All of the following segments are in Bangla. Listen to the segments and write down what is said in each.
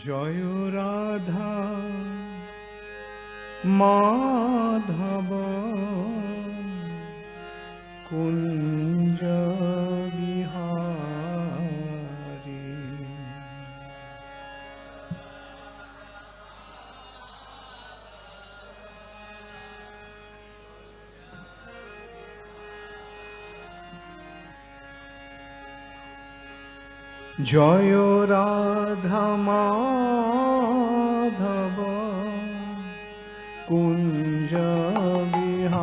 জয় রাধা মাধব কুঞ্জ বিহারী। জয় রাধা মাধব কুঞ্জ বিহারী।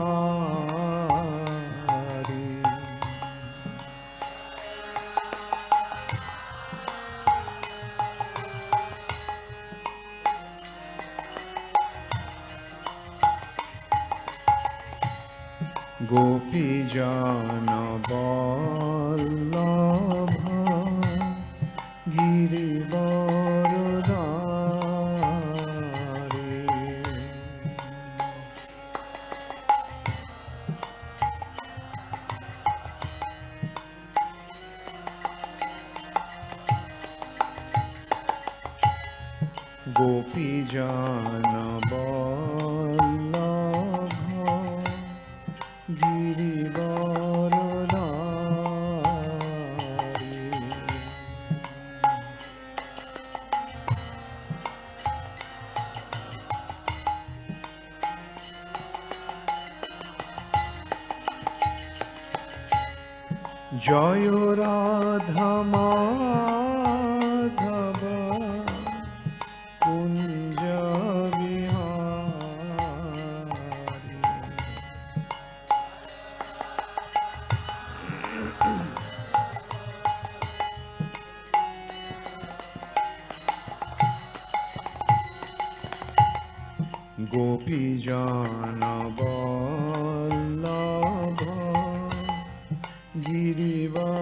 গোপীজন বল্লভ গিরিবরধারী। গোপীজন বল্লভ গিরিবরধারী। জয় রাধা মাধব কুঞ্জ বিহারী। গোপীজন বল্লভ গিরিবরধারী।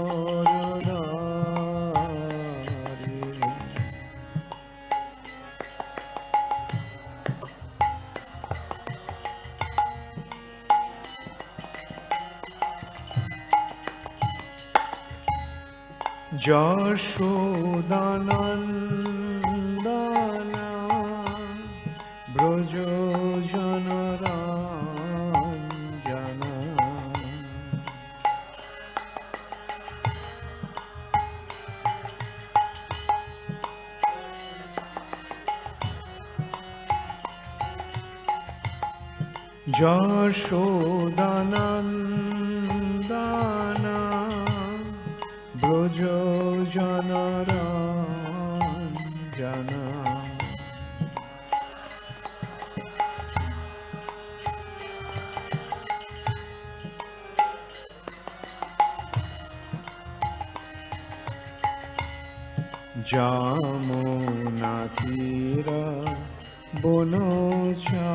যশোদানন্দন ব্রজজনরঞ্জন। যশোদানন্দন ব্রজজনরঞ্জন। যমুনা তীর বনচারী।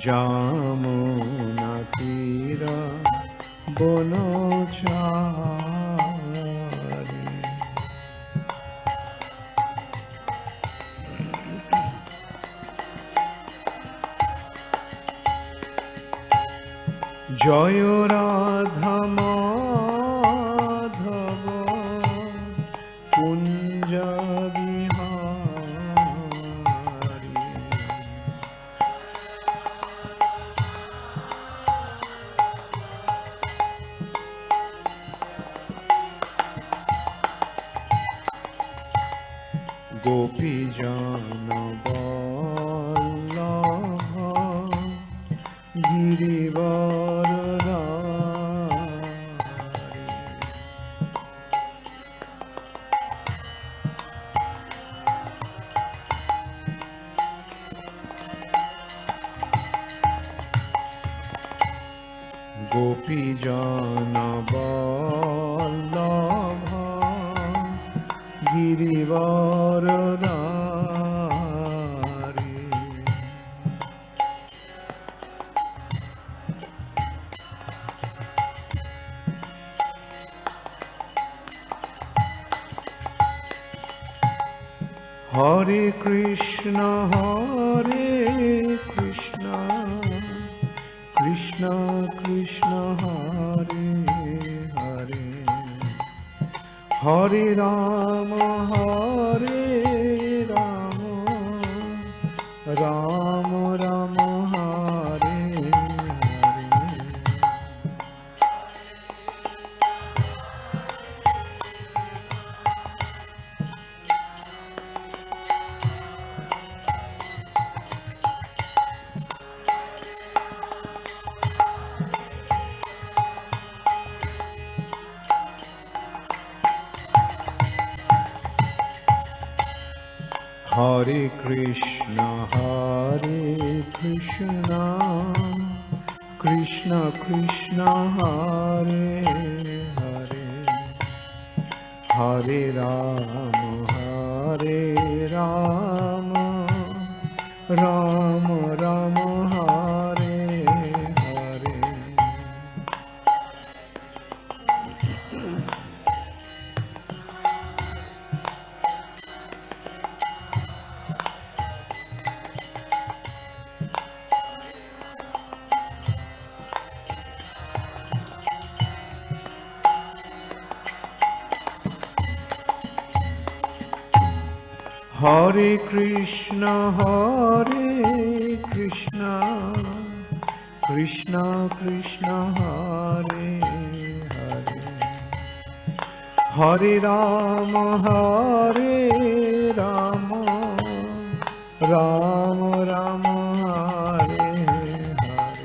যমুনা তীর বনচারী। জয় রাধা মাধব কুঞ্জ বিহারী। গোপীজন বল্লভ গিরিবরধারী। গোপীজন বল্লভ গিরিবরধারী। হরে কৃষ্ণ কৃষ্ণ কৃষ্ণ হরে হরে, হরে রাম রাম রাম হরে হরে। হরে কৃষ্ণ কৃষ্ণ কৃষ্ণ হরে হরে, হরে রাম রাম রাম হরে হরে। হরে কৃষ্ণ কৃষ্ণ কৃষ্ণ হরে হরে, হরে রাম রাম রাম হরে হরে।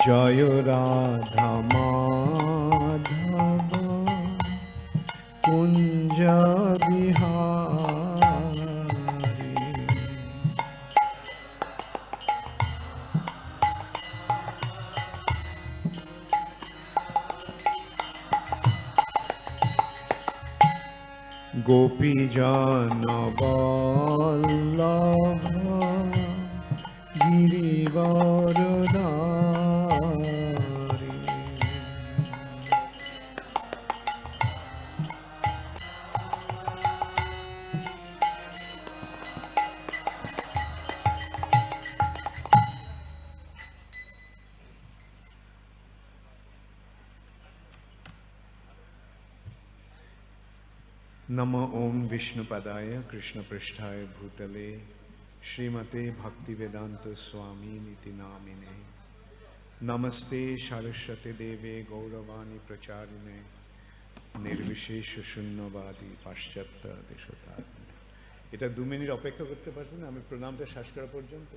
জয় রাধা মাধব কুঞ্জ বিহারী, গোপীজন বল্লভ গিরিবরধারী। नमो ओम विष्णुपदाय कृष्णपृष्ठाय भूतले श्रीमते भक्तिवेदांत स्वामी नीति नामिने। नमस्ते सरस्वती देवे गौरवाणी प्रचारिणे निर्विशेष शून्यवादी पाश्चात्य देशतारिणे। এটা 2 মিনিট অপেক্ষা করতে পারছেন? আমি প্রণামটা শেষ করা পর্যন্ত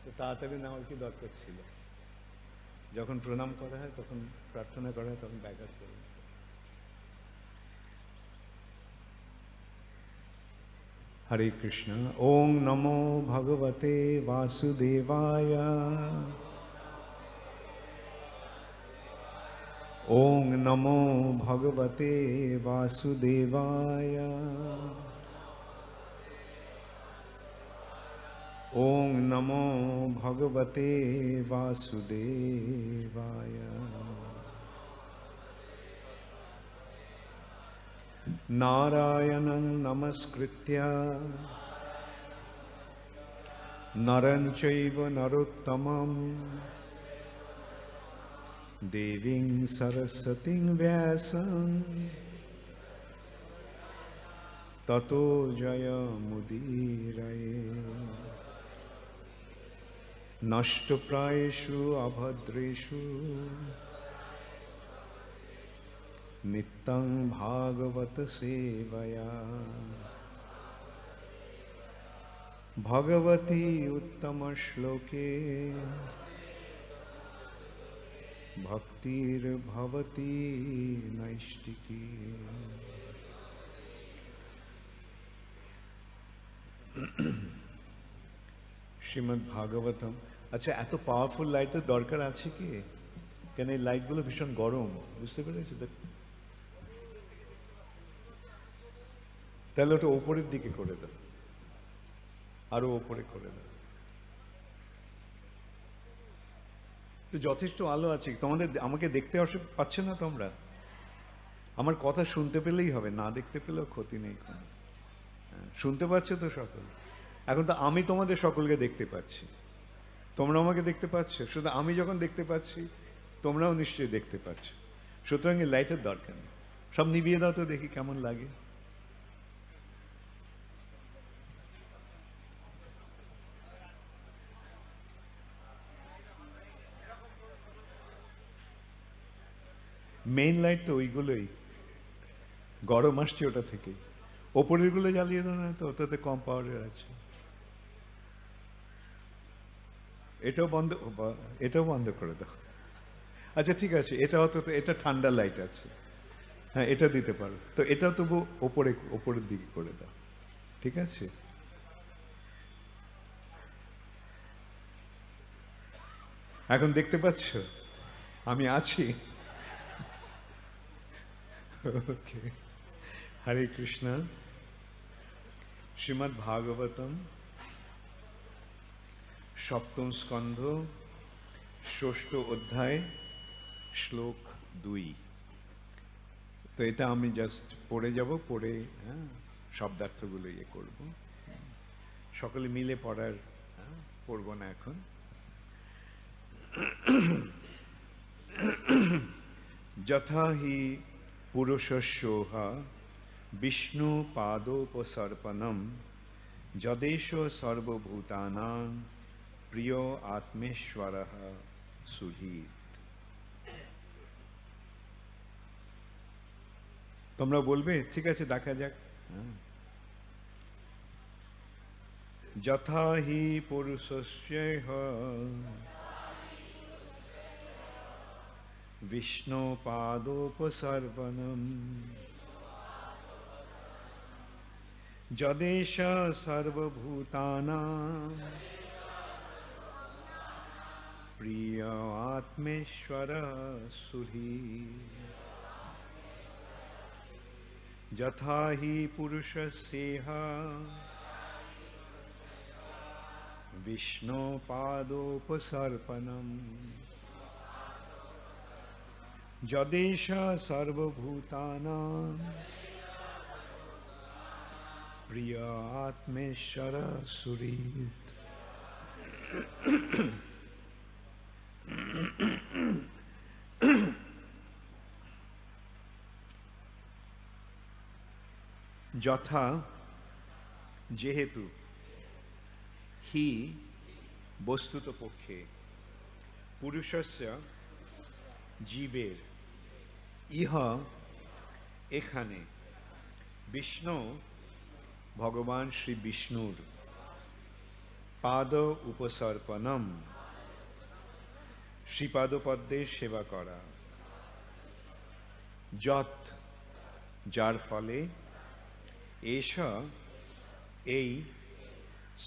তো তাড়াতাড়ি নেওয়ার কি দরকার ছিল? যখন প্রণাম করা হয় তখন প্রার্থনা করা হয় তখন ব্যাঘাত করুন। हरे कृष्ण। ओम नमो भगवते वासुदेवाय। ओम नमो भगवते वासुदेवाय। ओम नमो भगवते वासुदेवाय। नारायणं नमस्कृत्य नरं चैव नरोत्तमं देवीं सरस्वतीं व्यासं ततो जयमुदीरये। नष्टप्रायेषु अभद्रेषु नित्यं भागवत सेवया भगवती उत्तम श्लोके भक्तिर्भवति नैष्टिकी। শ্রীমদ্ ভাগবতম। আচ্ছা, এত পাওয়ারফুল লাইটের দরকার আছে কি? কেন এই লাইটগুলো ভীষণ গরম, বুঝতে পেরেছো? তাহলে ওটা ওপরের দিকে করে দাও, আরো ওপরে করে দাও। তো যথেষ্ট আলো আছে তোমাদের, আমাকে দেখতে পাচ্ছ না তোমরা? আমার কথা শুনতে পেলেই হবে, না দেখতে পেলেও ক্ষতি নেই কোনো। শুনতে পাচ্ছ তো সকল? এখন তো আমি তোমাদের সকলকে দেখতে পাচ্ছি, তোমরা আমাকে দেখতে পাচ্ছ। শুধু আমি যখন দেখতে পাচ্ছি, তোমরাও নিশ্চয়ই দেখতে পাচ্ছ। সুতরাং এই লাইটের দরকার নেই, সব নিভিয়ে দাও তো দেখি কেমন লাগে। মেইন লাইট তো ওইগুলোই, গরম আসছে ওটা থেকে। ওপরের গুলো জ্বালিয়ে দাও না, তো ওটাতে কম পাওয়ারের আছে। এটাও বন্ধ করে দাও। আচ্ছা ঠিক আছে, এটা হয়তো, এটা ঠান্ডা লাইট আছে, হ্যাঁ এটা দিতে পারো। তো এটা তবু ওপরের দিকে করে দাও, ঠিক আছে? এখন দেখতে পাচ্ছ আমি আছি? ওকে, হরে কৃষ্ণ। শ্রীমদ্ ভাগবতম সপ্তম স্কন্ধ, ষষ্ঠ অধ্যায়, শ্লোক 2। তো এটা আমি জাস্ট পড়ে যাব, পড়ে শব্দার্থগুলো ইয়ে করব। সকলে মিলে পড়ার, পড়ব না এখন। যথা হি পুরুষস্যোহ বিষ্ণু পাদোপসর্পণম যদেশ সর্বভূতানাং প্রিয় আত্মেশ্বরঃ সুহৃৎ। তোমরা বলবে? ঠিক আছে, দেখা যাক। যথা হি পুরুষস্যৈহ বিষ্ণু পাদোপসর্পণম যদেশ সর্বভূতানাং প্রিয় আত্মেশ্বরঃ সুহৃৎ। যথা হি পুরুষস্যেহ বিষ্ণু পাদোপসর্পণম যদেশ সর্বভূতানাং প্রিয় আত্মেশ্বরঃ সুহৃৎ। যথা যেহেতু, হি বস্তুত পক্ষে, পুরুষস্য জীবের, ইহ এখানে, বিষ্ণু ভগবান শ্রী বিষ্ণুর, পাদ উপসর্পণম শ্রীপাদপদ্মের সেবা করা, যৎ যার ফলে, এষ এই,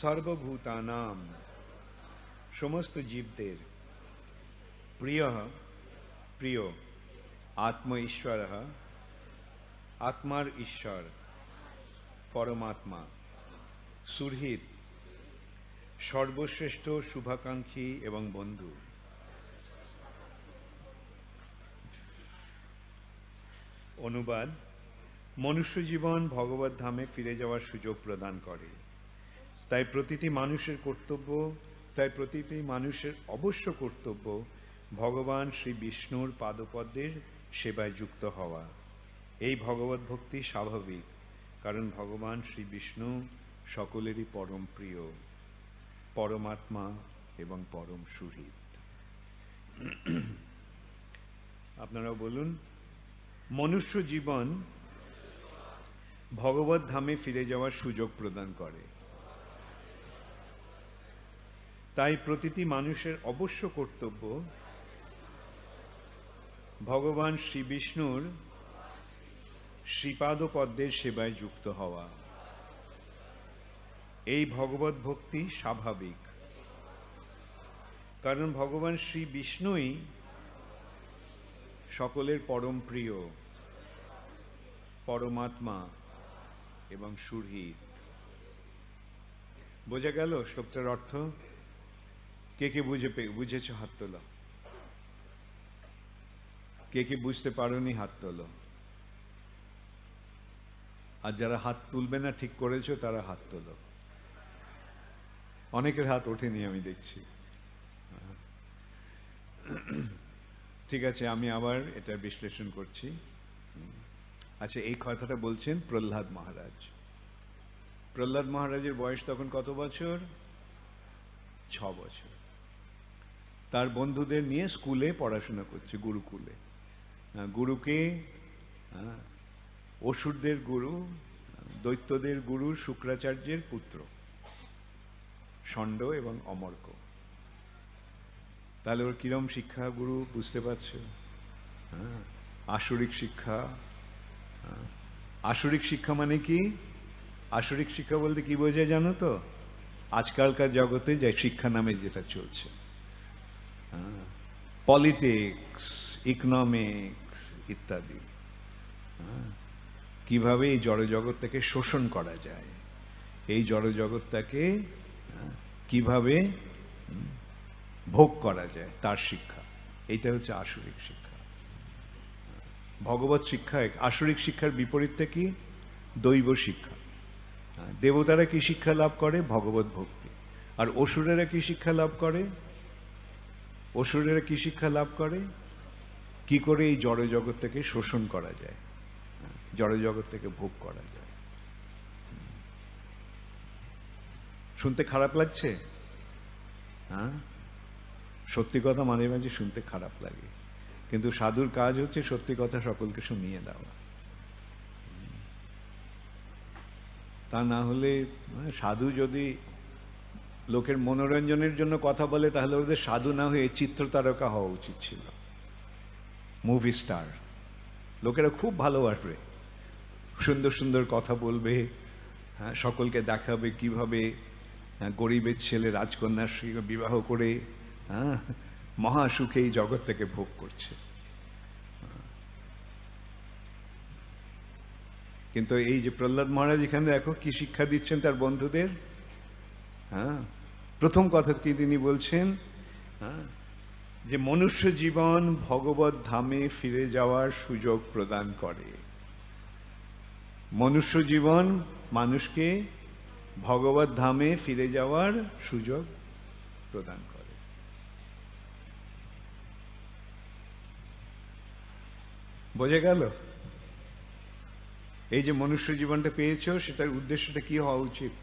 সর্বভূতানাম সমস্ত জীবদের, প্রিয় প্রিয়, আত্ম ঈশ্বর আত্মার ঈশ্বর, পরমাত্মা, সুহৃৎ সর্বশ্রেষ্ঠ শুভাকাঙ্ক্ষী এবং বন্ধু। অনুবাদ: মনুষ্য জীবন ভগবত ধামে ফিরে যাওয়ার সুযোগ প্রদান করে। তাই প্রতিটি মানুষের অবশ্য কর্তব্য ভগবান শ্রী বিষ্ণুর পাদপদ্মের সেবায় যুক্ত হওয়া। এই ভগবত ভক্তি স্বাভাবিক, কারণ ভগবান শ্রী বিষ্ণু সকলেরই পরম প্রিয়, পরমাত্মা এবং পরম সুহৃৎ। আপনারা বলুন, মনুষ্য জীবন ভগবত ধামে ফিরে যাওয়ার সুযোগ প্রদান করে। তাই প্রতিটি মানুষের অবশ্য কর্তব্য ভগবান শ্রী বিষ্ণুর শ্রীপাদ পদ্মের সেবায় যুক্ত হওয়া, এই ভগবত ভক্তি স্বাভাবিক। কারণ ভগবান শ্রী বিষ্ণুই সকলের পরম প্রিয়, পরমাত্মা এবং সুরহিত। বোঝা গেল শ্লোকটার অর্থ? কে কে বুঝেছ হাত তোলো। কে কে বুঝতে পারোনি হাত তোলো। আর যারা হাত তুলবে না ঠিক করেছো তারা হাত তোলো। অনেকের হাত ওঠেনি আমি দেখছি। ঠিক আছে, আমি আবার এটা বিশ্লেষণ করছি। আচ্ছা, এই কথাটা বলছেন প্রহ্লাদ মহারাজ। প্রহ্লাদ মহারাজের বয়স তখন কত বছর? 6 বছর। তার বন্ধুদের নিয়ে স্কুলে পড়াশোনা করছে, গুরুকুলে। গুরুকে অসুরদের গুরু, দৈত্যদের গুরু শুক্রাচার্যের পুত্র ষণ্ড এবং অমর্ক। তাহলে ওর কিরম শিক্ষা গুরু বুঝতে পারছো? আসরিক শিক্ষা। আসরিক শিক্ষা মানে কি? আসরিক শিক্ষা বলতে কি বোঝায় জানো তো? আজকালকার জগতে যে শিক্ষা নামে যেটা চলছে, পলিটিক্স, ইকোনমিক্স ইত্যাদি, কিভাবে এই জড়জগৎটাকে শোষণ করা যায়, এই জড়জগৎটাকে কিভাবে ভোগ করা যায়, তার শিক্ষা। এইটা হচ্ছে আসরিক শিক্ষা। ভগবত শিক্ষায় আসরিক শিক্ষার বিপরীতটা কি? দৈব শিক্ষা। দেবতারা কি শিক্ষা লাভ করে? ভগবত ভক্তি। আর অসুরেরা কি শিক্ষা লাভ করে? অসুরেরা কি শিক্ষা লাভ করে? কি করে এই জড়জগৎটাকে শোষণ করা যায়, জড়জগৎটাকে ভোগ করা যায়। শুনতে খারাপ লাগছে? সত্যি কথা মাঝে মাঝে শুনতে খারাপ লাগে, কিন্তু সাধুর কাজ হচ্ছে সত্যি কথা সকলকে শুনিয়ে দেওয়া। তা না হলে সাধু যদি লোকের মনোরঞ্জনের জন্য কথা বলে, তাহলে ওদের সাধু না হয়ে চিত্রতারকা হওয়া উচিত ছিল, মুভি স্টার। লোকেরা খুব ভালোবাসবে, সুন্দর সুন্দর কথা বলবে, সকলকে দেখাবে কিভাবে গরিবের ছেলে রাজকন্যার সঙ্গে বিবাহ করে মহাসুখে এই জগৎটাকে ভোগ করছে। কিন্তু এই যে প্রহ্লাদ মহারাজ এখানে দেখো কি শিক্ষা দিচ্ছেন তার বন্ধুদের। প্রথম কথা কি তিনি বলছেন? যে মনুষ্য জীবন ভগবত ধামে ফিরে যাওয়ার সুযোগ প্রদান করে। মনুষ্য জীবন মানুষকে ভগবত ধামে ফিরে যাওয়ার সুযোগ প্রদান করে। বোঝা গেল? এই যে মনুষ্য জীবনটা পেয়েছো, সেটার উদ্দেশ্যটা কি হওয়া উচিত?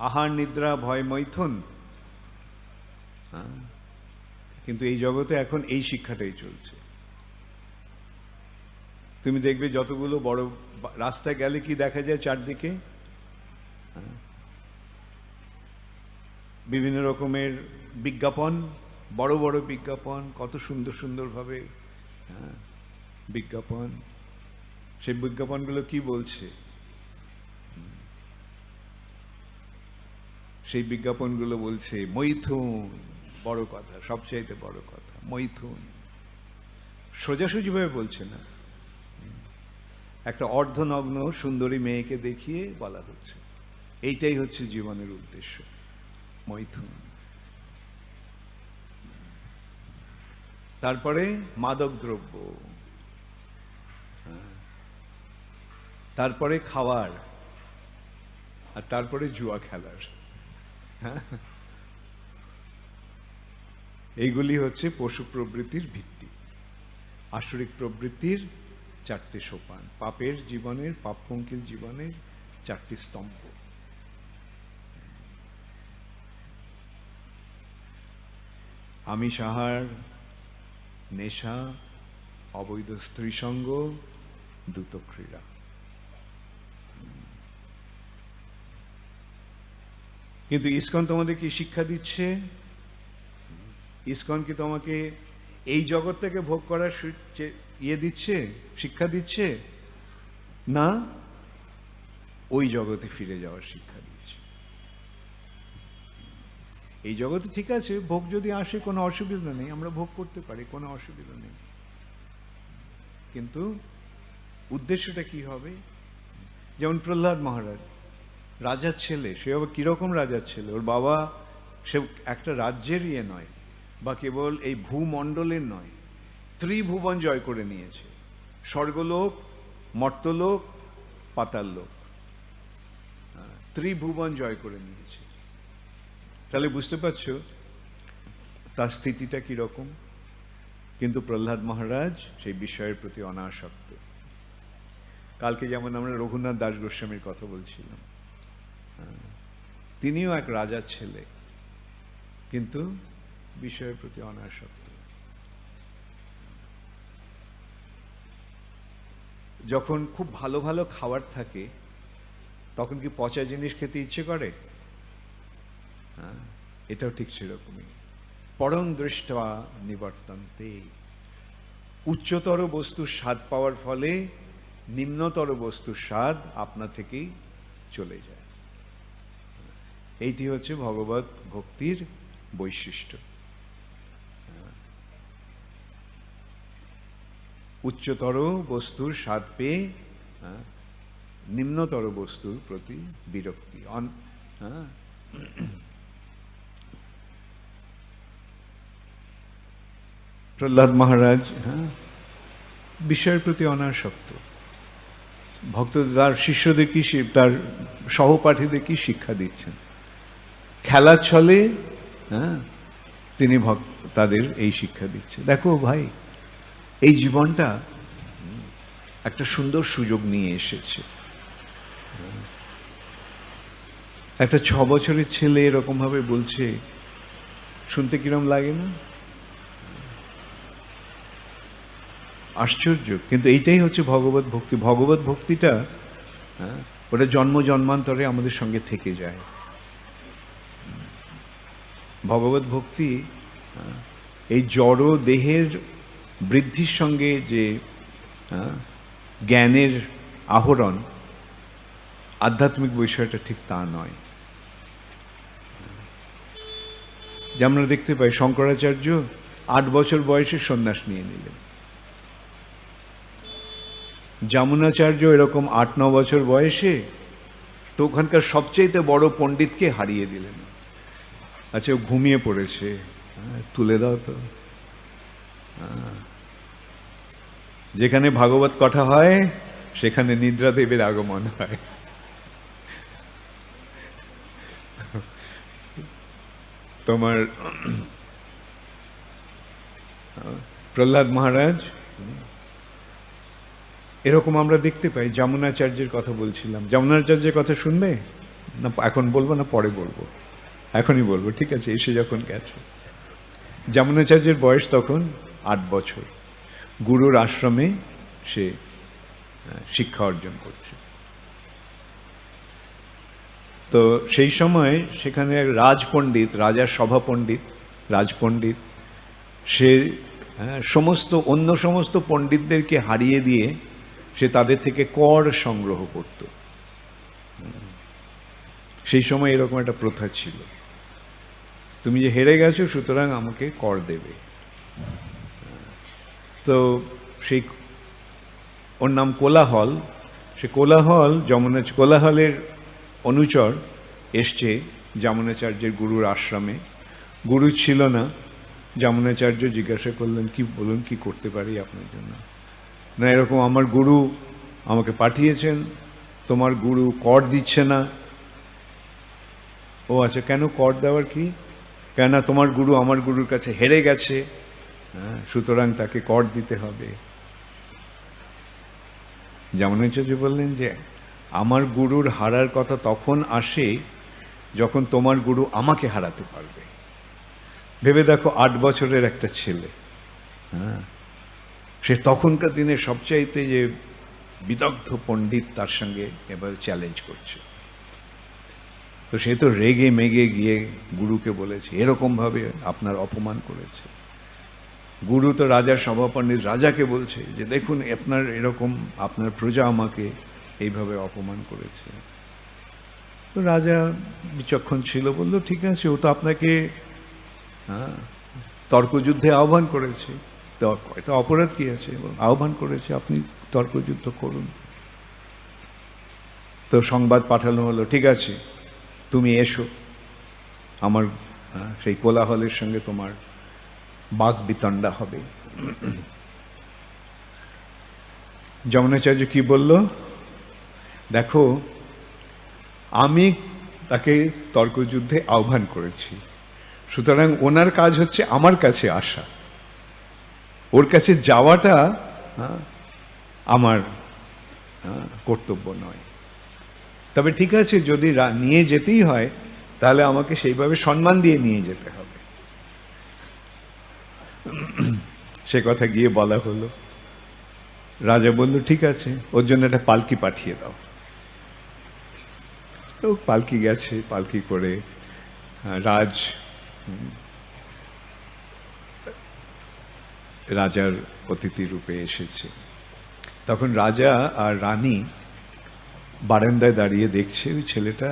আহার নিদ্রা ভয় মৈথুন। কিন্তু এই জগতে এখন এই শিক্ষাটাই চলছে। তুমি দেখবে যতগুলো বড় রাস্তায় গেলে কি দেখা যায় চারদিকে? বিভিন্ন রকমের বিজ্ঞাপন, বড় বড় বিজ্ঞাপন, কত সুন্দর সুন্দরভাবে বিজ্ঞাপন। সেই বিজ্ঞাপনগুলো কি বলছে? সেই বিজ্ঞাপনগুলো বলছে মৈথুন, বড় কথা, সবচাইতে বড় কথা মৈথুন। সোজাসুজিভাবে বলছে না, একটা অর্ধনগ্ন সুন্দরী মেয়েকে দেখিয়ে বলা হচ্ছে এইটাই হচ্ছে জীবনের উদ্দেশ্য, মৈথুন। তারপরে মাদক দ্রব্য, তারপরে খাওয়ার, আর তারপরে জুয়া খেলার। এইগুলি হচ্ছে পশু প্রবৃত্তির ভিত্তি। আসরিক প্রবৃত্তির 4টে সোপান, পাপের জীবনের, পাপপঙ্কিল জীবনের 4টি স্তম্ভ। আমি সাহার, নেশা, অবৈধ স্ত্রী সঙ্গ, দ্রুত ক্রীড়া। কিন্তু ইসকন তোমাদের কি শিক্ষা দিচ্ছে? ইসকন কি তোমাকে এই জগৎটাকে ভোগ করার ইয়ে দিচ্ছে, শিক্ষা দিচ্ছে না, ওই জগতে ফিরে যাওয়ার শিক্ষা দিচ্ছে। এই জগতে ঠিক আছে, ভোগ যদি আসে কোনো অসুবিধা নেই, আমরা ভোগ করতে পারি, কোনো অসুবিধা নেই, কিন্তু উদ্দেশ্যটা কি হবে? যেমন প্রহ্লাদ মহারাজ, রাজার ছেলে, সে আবার কিরকম রাজার ছেলে? ওর বাবা সে একটা রাজ্যের ইয়ে নয়, বা কেবল এই ভূমণ্ডলের নয়, ত্রিভুবন জয় করে নিয়েছে। স্বর্গলোক, মর্তলোক, পাতাল লোক, ত্রিভুবন জয় করে নিয়েছে। তাহলে বুঝতে পারছো তার স্থিতিটা কিরকম। কিন্তু প্রহ্লাদ মহারাজ সেই বিষয়ের প্রতি অনাসক্ত। কালকে যেমন আমরা রঘুনাথ দাস গোস্বামীর কথা বলছিলাম, তিনিও এক রাজার ছেলে, কিন্তু বিষয়ের প্রতি অনাসক্ত। যখন খুব ভালো ভালো খাবার থাকে তখন কি পচা জিনিস খেতে ইচ্ছে করে? এটাও ঠিক সেরকমই। পরং দৃষ্টা নিবর্তন্তে, উচ্চতর বস্তুর স্বাদ পাওয়ার ফলে নিম্নতর বস্তুর স্বাদ আপনা থেকেই চলে যায়। এইটি হচ্ছে ভগবত ভক্তির বৈশিষ্ট্য। উচ্চতর বস্তুর স্বাদ পেয়ে নিম্নতর বস্তুর প্রতি বিরক্তি। প্রহ্লাদ মহারাজ বিষয়ের প্রতি অনাসক্ত। ভক্ত তার শিষ্যদের কি, তার সহপাঠীদের কি শিক্ষা দিচ্ছেন? খেলার ছলে তিনি তাদের এই শিক্ষা দিচ্ছেন। দেখো ভাই, এই জীবনটা একটা সুন্দর সুযোগ নিয়ে এসেছে। একটা 6 বছরের ছেলে এরকম ভাবে বলছে, শুনতে কিরম লাগে না? আশ্চর্য। কিন্তু এইটাই হচ্ছে ভগবত ভক্তি। ভগবত ভক্তিটা ওটা জন্ম জন্মান্তরে আমাদের সঙ্গে থেকে যায়। ভগবত ভক্তি এই জড় দেহের বৃদ্ধির সঙ্গে যে জ্ঞানের আহরণ, আধ্যাত্মিক বিষয়টা ঠিক তা নয়। যে আমরা দেখতে পাই শঙ্করাচার্য 8 বছর বয়সে সন্ন্যাস নিয়ে নিলেন। যমুনাচার্য এরকম 8-9 বছর বয়সে তো ওখানকার সবচেয়ে বড় পণ্ডিতকে হারিয়ে দিলেন। আচ্ছা, ঘুমিয়ে পড়েছে, তুলে দাও তো। যেখানে ভাগবত কথা হয় সেখানে নিদ্রাদেবের আগমন হয়। তোমার প্রহ্লাদ মহারাজ এরকম আমরা দেখতে পাই। যমুনাচার্যের কথা বলছিলাম, যমুনাচার্যের কথা শুনবে না? এখন বলবো না পরে বলবো? এখনই বলবো, ঠিক আছে? এসে যখন গেছে, যমুনাচার্যের বয়স তখন 8 বছর। গুরুর আশ্রমে সে শিক্ষা অর্জন করছে। তো সেই সময় সেখানে এক রাজপণ্ডিত, রাজার সভাপণ্ডিত, রাজপণ্ডিত, সে অন্য সমস্ত পণ্ডিতদেরকে হারিয়ে দিয়ে সে তাদের থেকে কর সংগ্রহ করত। সেই সময় এরকম একটা প্রথা ছিল, তুমি যে হেরে গেছো সুতরাং আমাকে কর দেবে। তো সেই, ওর নাম কোলাহল। সে কোলাহল, কোলাহলের অনুচর এসছে যমুনাচার্যের গুরুর আশ্রমে। গুরু ছিল না। যমুনাচার্য জিজ্ঞাসা করলেন, কি বলুন, কি করতে পারি আপনার জন্য? না, এরকম আমার গুরু আমাকে পাঠিয়েছেন, তোমার গুরু কর দিচ্ছে না। ও আচ্ছা, কেন কর দেওয়ার কি? কেননা তোমার গুরু আমার গুরুর কাছে হেরে গেছে, সুতরাং তাকে কর দিতে হবে। যমুনাচার্য বললেন যে আমার গুরুর হারার কথা তখন আসে যখন তোমার গুরু আমাকে হারাতে পারবে। ভেবে দেখো, 8 বছরের একটা ছেলে, সে তখনকার দিনে সবচাইতে যে বিদগ্ধ পণ্ডিত, তার সঙ্গে এবার চ্যালেঞ্জ করছে। তো সে তো রেগে মেগে গিয়ে গুরুকে বলেছে, এরকম ভাবে আপনার অপমান করেছে। গুরু তো রাজার সভাপণ্ডিত, রাজাকে বলছে যে দেখুন আপনার এরকম আপনার প্রজা আমাকে এইভাবে অপমান করেছে। তো রাজা বিচক্ষণ ছিল, বলল ঠিক আছে, ও তো আপনাকে তর্কযুদ্ধে আহ্বান করেছে, তো অপরাধ কি আছে, আহ্বান করেছে, আপনি তর্কযুদ্ধ করুন। তো সংবাদ পাঠানো হলো, ঠিক আছে তুমি এসো, আমার সেই কোলাহলের সঙ্গে তোমার বাক বিতণ্ডা হবে। যমুনাচার্য কি বলল, দেখো আমি তাকে তর্কযুদ্ধে আহ্বান করেছি, সুতরাং ওনার কাজ হচ্ছে আমার কাছে আসা, ওর কাছে যাওয়াটা আমার কর্তব্য নয়। তবে ঠিক আছে, যদি নিয়ে যেতেই হয় তাহলে আমাকে সেইভাবে সম্মান দিয়ে নিয়ে যেতে হবে। সে কথা গিয়ে বলা হলো, রাজা বলল ঠিক আছে, ওর জন্য একটা পালকি পাঠিয়ে দাও। তো পালকি গেছে, পালকি করে রাজার অতিথি রূপে এসেছে। তখন রাজা আর রানী বারান্দায় দাঁড়িয়ে দেখছে ওই ছেলেটা,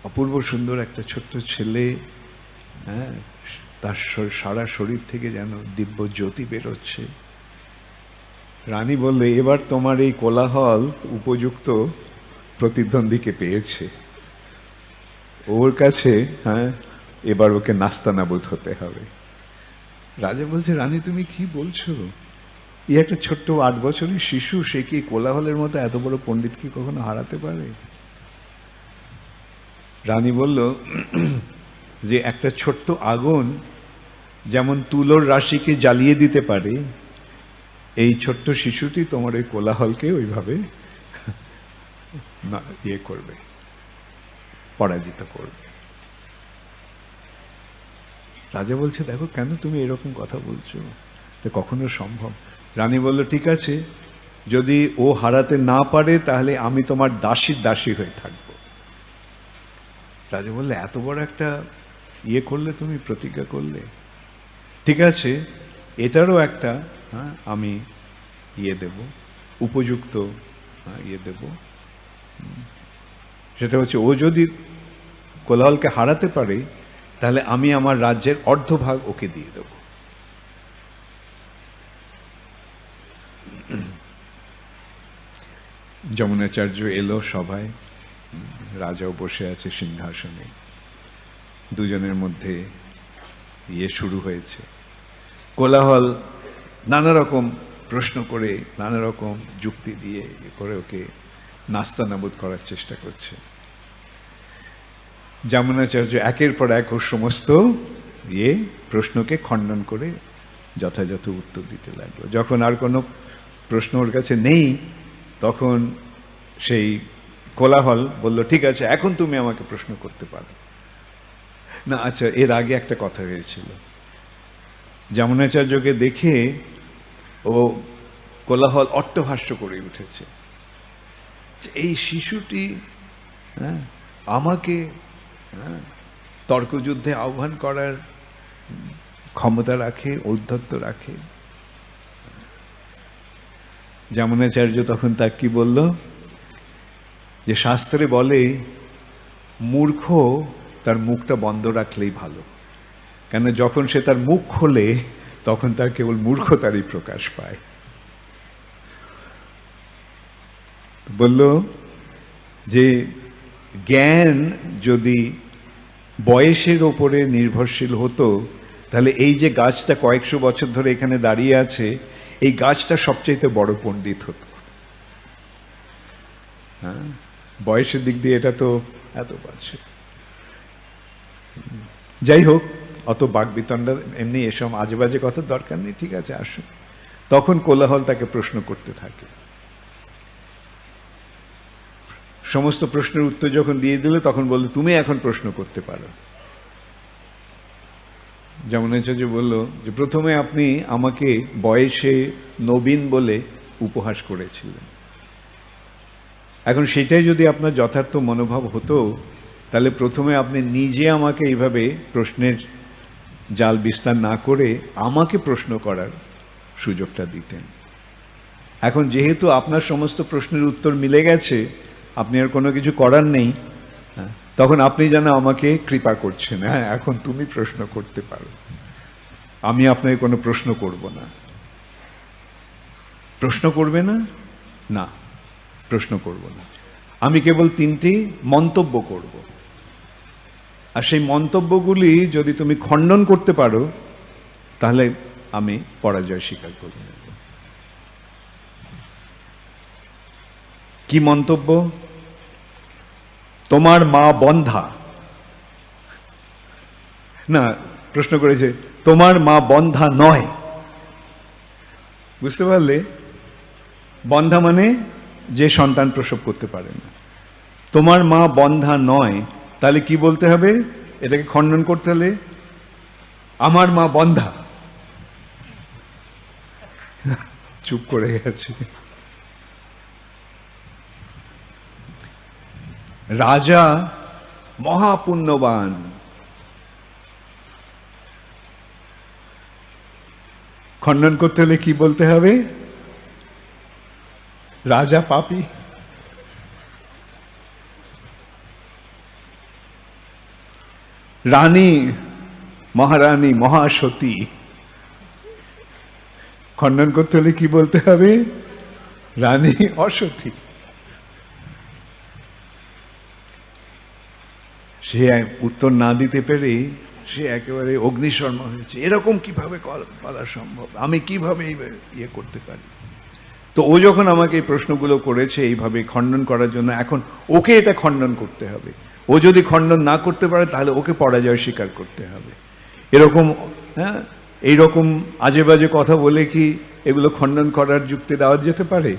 অপূর্ব সুন্দর একটা ছোট্ট ছেলে, তার সারা শরীর থেকে যেন দিব্য জ্যোতি বেরোচ্ছে। রানী বললে, এবার তোমার এই কোলাহল উপযুক্ত প্রতিদ্বন্দ্বীকে পেয়েছে, ওর কাছে এবার ওকে নাস্তানাবুদ হতে হবে। রাজা বলছে, রানী তুমি কি বলছো, এই একটা ছোট্ট 8 বছরের শিশু, সে কি কোলাহলের মতো এত বড় পণ্ডিত কি কখনো হারাতে পারে? রানী বলল যে একটা ছোট্ট আগুন যেমন তুলোর রাশিকে জ্বালিয়ে দিতে পারে, এই ছোট্ট শিশুটি তোমার ওই কোলাহলকে ওইভাবে ইয়ে করবে, পরাজিত করবে। রাজা বলছে, দেখো কেন তুমি এরকম কথা বলছো, এটা কখনো সম্ভব? রানী বলল, ঠিক আছে, যদি ও হারাতে না পারে তাহলে আমি তোমার দাসীর দাসী হয়ে থাকবো। রাজা বললে, এত বড় একটা ইয়ে করলে, তুমি প্রতিজ্ঞা করলে, ঠিক আছে, এটারও একটা আমি ইয়ে দেব, উপযুক্ত ইয়ে দেব। সেটা হচ্ছে, ও যদি কোলাহলকে হারাতে পারে তাহলে আমি আমার রাজ্যের অর্ধভাগ ওকে দিয়ে দেব। যমুনাচার্য এলো সভায়, রাজাও বসে আছে সিংহাসনে, দুজনের মধ্যে ইয়ে শুরু হয়েছে। কোলাহল নানা রকম প্রশ্ন করে, নানা রকম যুক্তি দিয়ে করে ওকে নাস্তানাবুদ করার চেষ্টা করছে। যমুনাচার্য একের পর এক ওর সমস্ত প্রশ্নকে খণ্ডন করে যথাযথ উত্তর দিতে লাগলো। যখন আর কোনো প্রশ্ন ওর কাছে নেই, তখন সেই কোলাহল বলল, ঠিক আছে, এখন তুমি আমাকে প্রশ্ন করতে পারো। না, আচ্ছা, এর আগে একটা কথা হয়েছিল। যমুনাচার্যকে দেখে ও কোলাহল অট্টহাস্য করে উঠেছে, এই শিশুটি আমাকে তর্কযুদ্ধে আহ্বান করার ক্ষমতা রাখে, ঔদ্ধত্য রাখে। যমুনাচার্য তখন তার কি বলল, যে শাস্ত্রে বলে মূর্খ তার মুখটা বন্ধ রাখলেই ভালো, কেন যখন সে তার মুখ খোলে তখন তার কেবল মূর্খতারই প্রকাশ পায়। বলল যে জ্ঞান যদি বয়সের ওপরে নির্ভরশীল হতো তাহলে এই যে গাছটা কয়েকশো বছর ধরে এখানে দাঁড়িয়ে আছে, এই গাছটা সবচেয়ে বড় পণ্ডিত হতো। বয়সের দিক দিয়ে এটা তো এত বাড়ছে। যাই হোক, অত বাকবিতণ্ডার এমনি এসব আজে বাজে কথার দরকার নেই, ঠিক আছে, আসুন। তখন কোলাহল তাকে প্রশ্ন করতে থাকে। সমস্ত প্রশ্নের উত্তর যখন দিয়ে দিল তখন বলল, তুমি এখন প্রশ্ন করতে পারো। যমুনাচার্য বলল যে প্রথমে আপনি আমাকে বয়সে নবীন বলে উপহাস করেছিলেন, এখন সেটাই যদি আপনার যথার্থ মনোভাব হতো তাহলে প্রথমে আপনি নিজে আমাকে এইভাবে প্রশ্নের জাল বিস্তার না করে আমাকে প্রশ্ন করার সুযোগটা দিতেন। এখন যেহেতু আপনার সমস্ত প্রশ্নের উত্তর মিলে গেছে, আপনি আর কোনো কিছু করার নেই, তখন আপনি যেন আমাকে কৃপা করছেন, হ্যাঁ এখন তুমি প্রশ্ন করতে পারো, আমি আপনাকে কোনো প্রশ্ন করব না। প্রশ্ন করবে না? না, প্রশ্ন করব না। আমি কেবল 3টি মন্তব্য করব, আর সেই মন্তব্যগুলি যদি তুমি খণ্ডন করতে পারো তাহলে আমি পরাজয় স্বীকার করে নেব। কি মন্তব্য? তোমার মা বন্ধা। না, প্রশ্ন করেছে তোমার মা বন্ধা নয়। বুঝতে পারলে? বন্ধা মানে যে সন্তান প্রসব করতে পারে না। তোমার মা বন্ধা নয়, তাহলে কি বলতে হবে? এটাকে খণ্ডন করতে হলে আমার মা বন্ধা। চুপ করে গেছে। রাজা মহাপুণ্যবান, খণ্ডন করতে হলে কি বলতে হবে? রাজা পাপী। রানী মহারানী মহাসতী, খণ্ডন করতে হলে কি বলতে হবে? রানী অসতী। সে উত্তর না দিতে পেরে সে একেবারে অগ্নিশর্মা হয়েছে, এরকম কিভাবে বলা সম্ভব, আমি কিভাবে ইয়ে করতে পারি। তো ও যখন আমাকে এই প্রশ্নগুলো করেছে এইভাবে খণ্ডন করার জন্য, এখন ওকে এটা খণ্ডন করতে হবে। ও যদি খণ্ডন না করতে পারে তাহলে ওকে পরাজয় স্বীকার করতে হবে। এরকম, হ্যাঁ, এইরকম আজে বাজে কথা বলে কি এগুলো খণ্ডন করার যুক্তি দেওয়া যেতে পারে?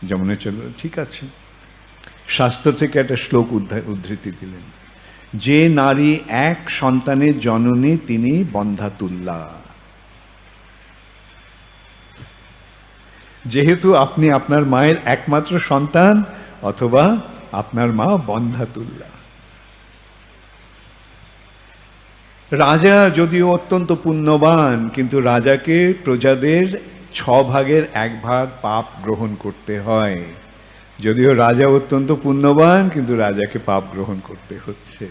যমুনা চন্দ্র ঠিক আছে, শাস্ত্র থেকে একটা শ্লোক উদ্ধৃতি দিলেন, যে নারী এক সন্তানের জননী তিনি বন্ধাতুল্যা। যেহেতু আপনি আপনার মায়ের একমাত্র সন্তান, অথবা আপনার মা বন্ধাতুল্যা। রাজা যদিও অত্যন্ত পুণ্যবান, কিন্তু রাজাকে প্রজাদের 6 ভাগের 1 ভাগ পাপ গ্রহণ করতে হয়। যদিও রাজা অত্যন্ত পুণ্যবান, কিন্তু রাজাকে পাপ গ্রহণ করতে হচ্ছে।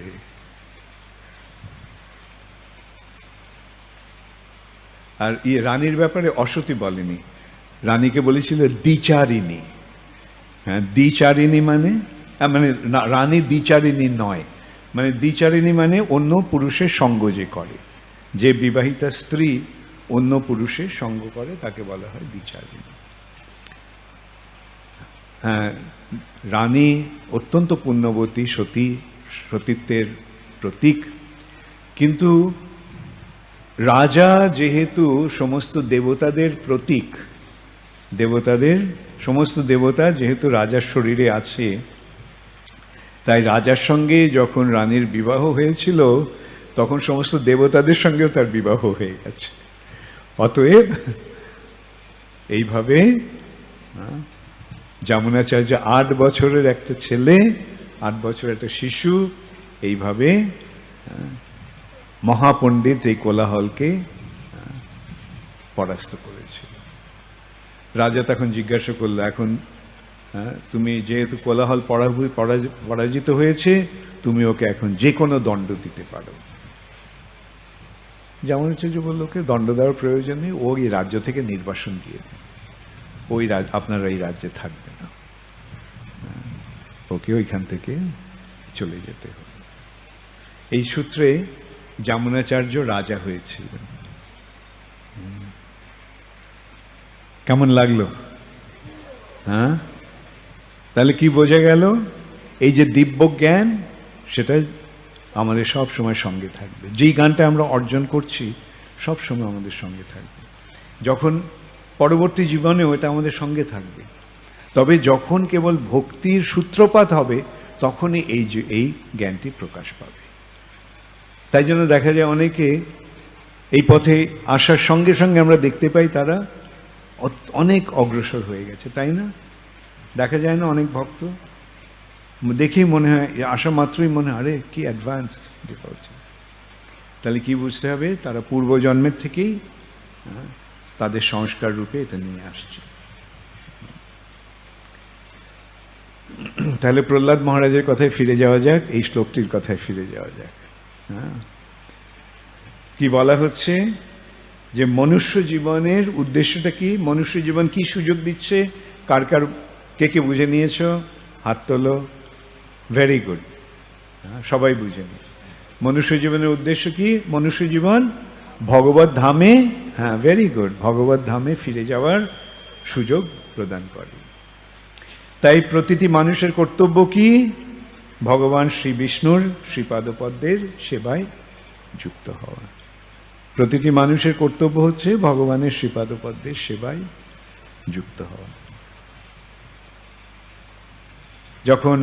আর রানীর ব্যাপারে অসতী বলেনি, রানীকে বলেছিল দ্বিচারিণী। হ্যাঁ, দ্বিচারিণী মানে রানী দ্বিচারিণী নয়, মানে দ্বিচারিণী মানে অন্য পুরুষের সঙ্গ যে করে, যে বিবাহিতা স্ত্রী অন্য পুরুষের সঙ্গ করে তাকে বলা হয় দ্বিচারিণী। হ্যাঁ, রানী অত্যন্ত পুণ্যবতী, সতীত্বের প্রতীক। কিন্তু রাজা যেহেতু সমস্ত দেবতাদের প্রতীক, সমস্ত দেবতা যেহেতু রাজার শরীরে আছে, তাই রাজার সঙ্গে যখন রানীর বিবাহ হয়েছিল তখন সমস্ত দেবতাদের সঙ্গেও তার বিবাহ হয়ে গেছে। অতএব এইভাবে যমুনাচার্য 8 বছরের একটা ছেলে, 8 বছরের একটা শিশু, এইভাবে মহাপণ্ডিত এই কোলাহলকে পরাস্ত করেছিল। রাজা তখন জিজ্ঞাসা করলো, এখন তুমি যেহেতু কোলাহল পরাজিত হয়েছে, তুমি ওকে এখন যে কোনো দণ্ড দিতে পারো। যমুনাচার্য বলল, ওকে দণ্ড দেওয়ার প্রয়োজন নেই, ও এই রাজ্য থেকে নির্বাসন দিয়ে দেন, আপনারা এই রাজ্যে থাকবে না, ওকে ওইখান থেকে চলে যেতে হবে। এই সূত্রে যমুনাচার্য রাজা হয়েছিলেন। কেমন লাগলো? হ্যাঁ, তাহলে কি বোঝা গেল? এই যে দিব্য জ্ঞান, সেটা আমাদের সব সময় সঙ্গে থাকবে। যেই জ্ঞানটা আমরা অর্জন করছি সব সময় আমাদের সঙ্গে থাকবে। যখন পরবর্তী জীবনে ওটা আমাদের সঙ্গে থাকবে, তবে যখন কেবল ভক্তির সূত্রপাত হবে তখনই এই জ্ঞানটি প্রকাশ পাবে। তাই জন্য দেখা যায় অনেকে এই পথে আসার সঙ্গে সঙ্গে আমরা দেখতে পাই তারা অনেক অগ্রসর হয়ে গেছে, তাই না? দেখা যায় না অনেক ভক্ত দেখেই মনে হয়, আসা মাত্রই মনে হয় আরে কি অ্যাডভান্স। তাহলে কি বুঝতে হবে? তারা পূর্বজন্মের থেকেই তাদের সংস্কার রূপে এটা নিয়ে আসছে। তাহলে প্রহ্লাদ মহারাজের কথায় ফিরে যাওয়া যাক, এই শ্লোকটির কথায় ফিরে যাওয়া যাক। কি বলা হচ্ছে? যে মনুষ্য জীবনের উদ্দেশ্যটা কি? মনুষ্য জীবন কি সুযোগ দিচ্ছে? কার কার কে কে বুঝে নিয়েছ? হাত তোলো। ভেরি গুড, সবাই বুঝে নি। মনুষ্য জীবনের উদ্দেশ্য কি? মনুষ্য জীবন ভগবত ধামে, হ্যাঁ ভেরি গুড, ভগবত ধামে ফিরে যাওয়ার সুযোগ প্রদান করে। তাই প্রতিটি মানুষের কর্তব্য কি? ভগবান শ্রী বিষ্ণুর শ্রীপাদপদ্মের সেবায় যুক্ত হওয়া। প্রতিটি মানুষের কর্তব্য হচ্ছে ভগবানের শ্রীপাদপদ্মের সেবায় যুক্ত হওয়া। যখন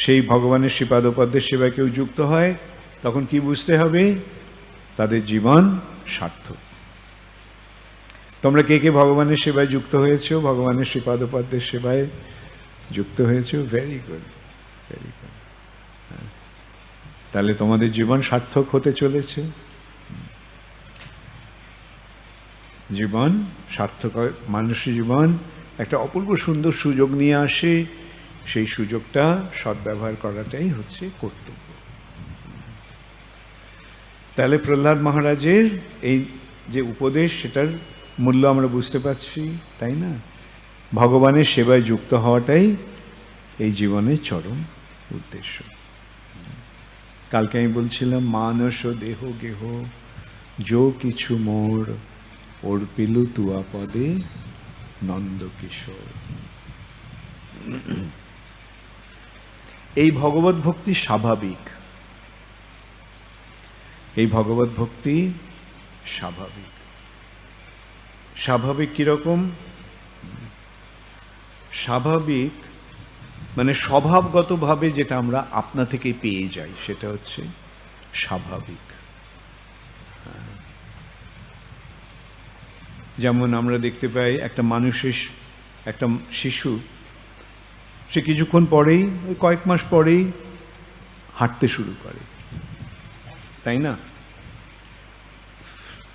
সেই ভগবানের শ্রীপাদপদ্মের সেবায় কেউ যুক্ত হয়, তখন কি বুঝতে হবে? তাদের জীবন সার্থক। তোমরা কে কে ভগবানের সেবায় যুক্ত হয়েছো? ভগবানের শ্রীপাদপদ্মের সেবায় যুক্ত হয়েছো? Very good, very good. তাহলে তোমাদের জীবন সার্থক হতে চলেছে। জীবন সার্থক, মানুষের জীবন একটা অপূর্ব সুন্দর সুযোগ নিয়ে আসে। সেই সুযোগটা সদ্ব্যবহার করাটাই হচ্ছে কর্তব্য। তাহলে প্রহ্লাদ মহারাজের এই যে উপদেশ, সেটার মূল্য আমরা বুঝতে পারছি, তাই না? ভগবানের সেবায় যুক্ত হওয়াটাই এই জীবনের চরম উদ্দেশ্য। কালকে আমি বলছিলাম, মানস দেহ গেহ যো কিছু মোর অর্পিলু তুয়া পদে নন্দ কিশোর। এই ভগবত ভক্তি স্বাভাবিক, এই ভগবত ভক্তি স্বাভাবিক। স্বাভাবিক কিরকম? স্বাভাবিক মানে স্বভাবগতভাবে যেটা আমরা আপনা থেকে পেয়ে যাই, সেটা হচ্ছে স্বাভাবিক। যেমন আমরা দেখতে পাই একটা মানুষের, একটা শিশু, সে কিছুক্ষণ পরেই, ওই কয়েক মাস পরেই হাঁটতে শুরু করে, তাই না?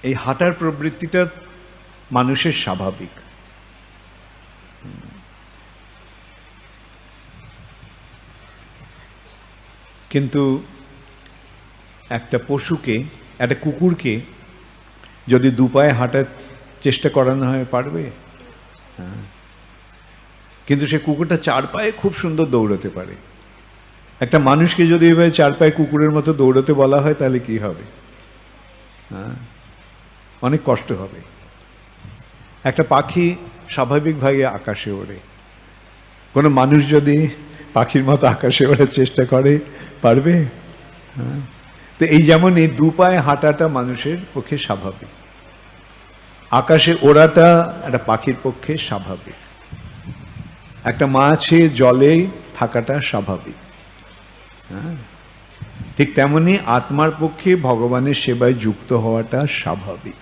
এই হাঁটার প্রবৃত্তিটা মানুষের স্বাভাবিক। কিন্তু একটা পশুকে, একটা কুকুরকে যদি দুপায়ে হাঁটার চেষ্টা করানো হয়, পারবে? কিন্তু সে কুকুরটা চার পায়ে খুব সুন্দর দৌড়াতে পারে। একটা মানুষকে যদি এভাবে চার পায়ে কুকুরের মতো দৌড়াতে বলা হয়, তাহলে কি হবে? অনেক কষ্ট হবে। একটা পাখি স্বাভাবিকভাবে আকাশে ওড়ে, কোনো মানুষ যদি পাখির মতো আকাশে ওড়ার চেষ্টা করে, পারবে? তো এই যেমন এই দু পায়ে হাঁটাটা মানুষের পক্ষে স্বাভাবিক, আকাশে ওড়াটা একটা পাখির পক্ষে স্বাভাবিক, একটা মাছে জলে থাকাটা স্বাভাবিক। ঠিক তেমনি আত্মার পক্ষে ভগবানের সেবায় যুক্ত হওয়াটা স্বাভাবিক,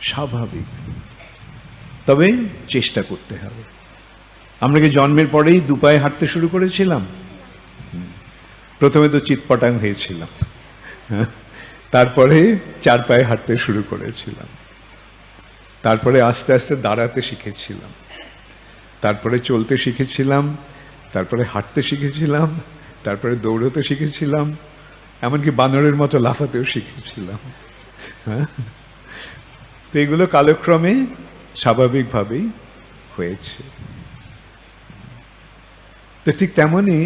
স্বাভাবিক। তবে চেষ্টা করতে হবে। আমরা কি জন্মের পরেই দুপায়ে হাঁটতে শুরু করেছিলাম? প্রথমে তো চিৎপটাং হয়েছিলাম, তারপরে চার পায়ে হাঁটতে শুরু করেছিলাম, তারপরে আস্তে আস্তে দাঁড়াতে শিখেছিলাম, তারপরে চলতে শিখেছিলাম, তারপরে হাঁটতে শিখেছিলাম, তারপরে দৌড়তে শিখেছিলাম, এমনকি বানরের মতো লাফাতেও শিখেছিলাম। তো এগুলো কালক্রমে স্বাভাবিকভাবেই হয়েছে। তো ঠিক তেমনই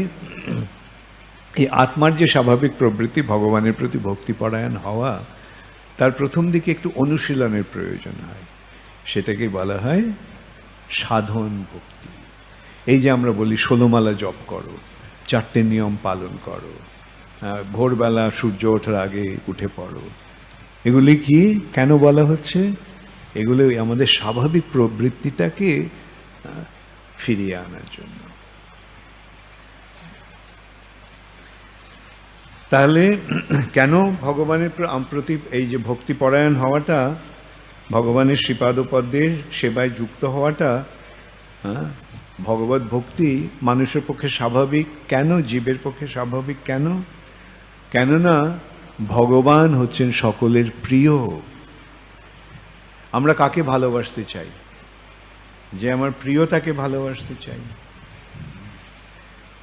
এই আত্মার যে স্বাভাবিক প্রবৃত্তি ভগবানের প্রতি ভক্তিপরায়ণ হওয়া, তার প্রথম দিকে একটু অনুশীলনের প্রয়োজন হয়। সেটাকে বলা হয় সাধন ভক্তি। এই যে আমরা বলি 16 মালা জপ করো, 4টে নিয়ম পালন করো, ভোরবেলা সূর্য ওঠার আগে উঠে পড়ো, এগুলি কি কেন বলা হচ্ছে? এগুলো আমাদের স্বাভাবিক প্রবৃত্তিটাকে ফিরিয়ে আনার জন্য। তাহলে কেন ভগবানের প্রতি এই যে ভক্তিপরায়ণ হওয়াটা, ভগবানের শ্রীপাদপদ্মের সেবায় যুক্ত হওয়াটা, ভগবত ভক্তি মানুষের পক্ষে স্বাভাবিক কেন? জীবের পক্ষে স্বাভাবিক কেন? কেননা ভগবান হচ্ছেন সকলের প্রিয়। আমরা কাকে ভালোবাসতে চাই? যে আমার প্রিয় তাকে ভালোবাসতে চাই।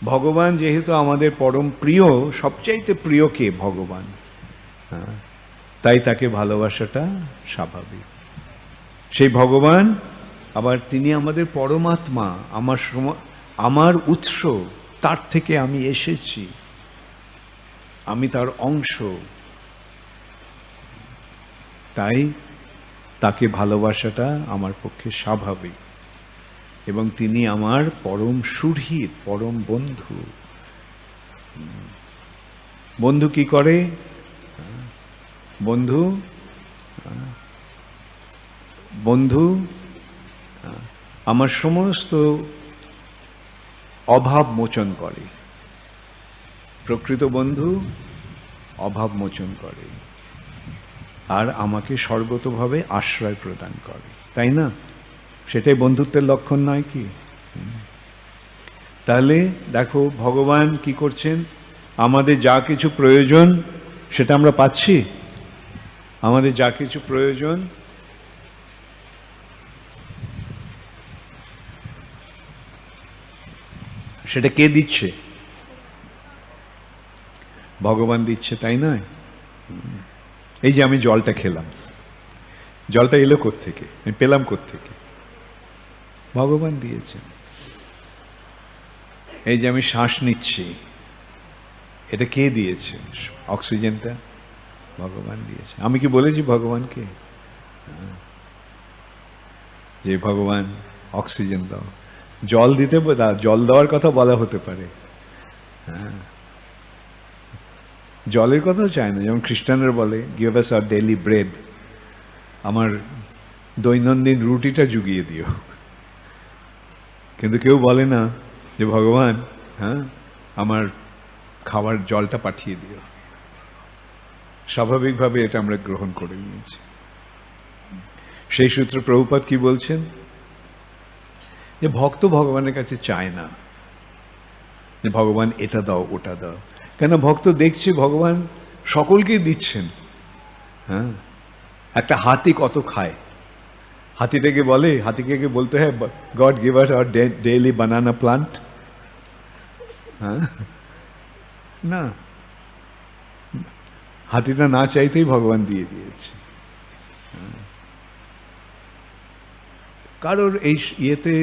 ভগবান যেহেতু আমাদের পরম প্রিয়, সবচাইতে প্রিয় কে? ভগবান। তাই তাকে ভালোবাসাটা স্বাভাবিক। সেই ভগবান আবার তিনি আমাদের পরমাত্মা, আমার উৎস, তার থেকে আমি এসেছি, আমি তার অংশ। তাই তাকে ভালোবাসাটা আমার পক্ষে স্বাভাবিক। এবং তিনি আমার পরম সুহৃদ, পরম বন্ধু। বন্ধু কি করে? বন্ধু বন্ধু আমার সমস্ত অভাব মোচন করে। প্রকৃত বন্ধু অভাব মোচন করে আর আমাকে সর্বতোভাবে আশ্রয় প্রদান করে, তাই না? সেটাই বন্ধুত্বের লক্ষণ নয় কি? তাহলে দেখো ভগবান কি করছেন, আমাদের যা কিছু প্রয়োজন সেটা আমরা পাচ্ছি। আমাদের যা কিছু প্রয়োজন সেটা কে দিচ্ছে? ভগবান দিচ্ছে, তাই নয়? এই যে আমি জলটা খেলাম, জলটা এলো কোত্থেকে? আমি পেলাম কোত্থেকে? ভগবান দিয়েছেন। এই যে আমি শ্বাস নিচ্ছি, এটা কে দিয়েছে? অক্সিজেনটা ভগবান দিয়েছে। আমি কি বলেছি ভগবানকে যে ভগবান অক্সিজেন দাও? জল দিতে, জল দেওয়ার কথা বলা হতে পারে, জলের কথাও চায় না। যেমন খ্রিস্টানরা বলে give us our daily bread, আমার দৈনন্দিন রুটিটা জুগিয়ে দিও। কিন্তু কেউ বলে না যে ভগবান আমার খাবার জলটা পাঠিয়ে দিও। স্বাভাবিকভাবে এটা আমরা গ্রহণ করে নিয়েছি। সেই সূত্রে প্রভুপাদ কি বলছেন, যে ভক্ত ভগবানের কাছে চায় না যে ভগবান এটা দাও ওটা দাও। কেন? ভক্ত দেখছে ভগবান সকলকেই দিচ্ছেন। একটা হাতি কত খায়? হাতিটাকে বলে, হাতিকে বলতে হয় god give us our daily banana plant? না, হাতিটা না চাইতেই ভগবান দিয়ে দিয়েছে। কারোর এই ইয়েতে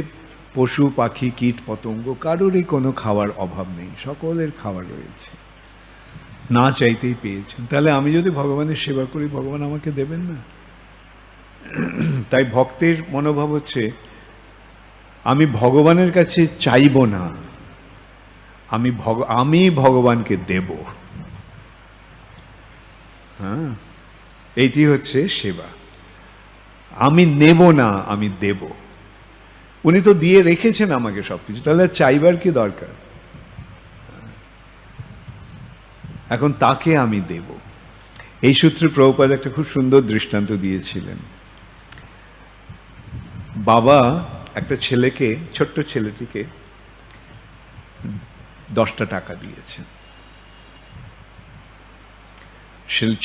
পশু পাখি কীট পতঙ্গ কারোরই কোনো খাওয়ার অভাব নেই, সকলের খাবার রয়েছে, না চাইতেই পেয়েছেন। তাহলে আমি যদি ভগবানের সেবা করি, ভগবান আমাকে দেবেন না? তাই ভক্তের মনোভাব হচ্ছে আমি ভগবানের কাছে চাইব না, আমি ভগবানকে দেব। এইটি হচ্ছে সেবা। আমি নেব না, আমি দেব। উনি তো দিয়ে রেখেছেন আমাকে সবকিছু, তাহলে চাইবার কি দরকার? এখন তাকে আমি দেব। এই সূত্রে প্রভুপাদ একটা খুব সুন্দর দৃষ্টান্ত দিয়েছিলেন। বাবা একটা ছেলেকে, ছোট্ট ছেলেটিকে 10টা টাকা দিয়েছেন।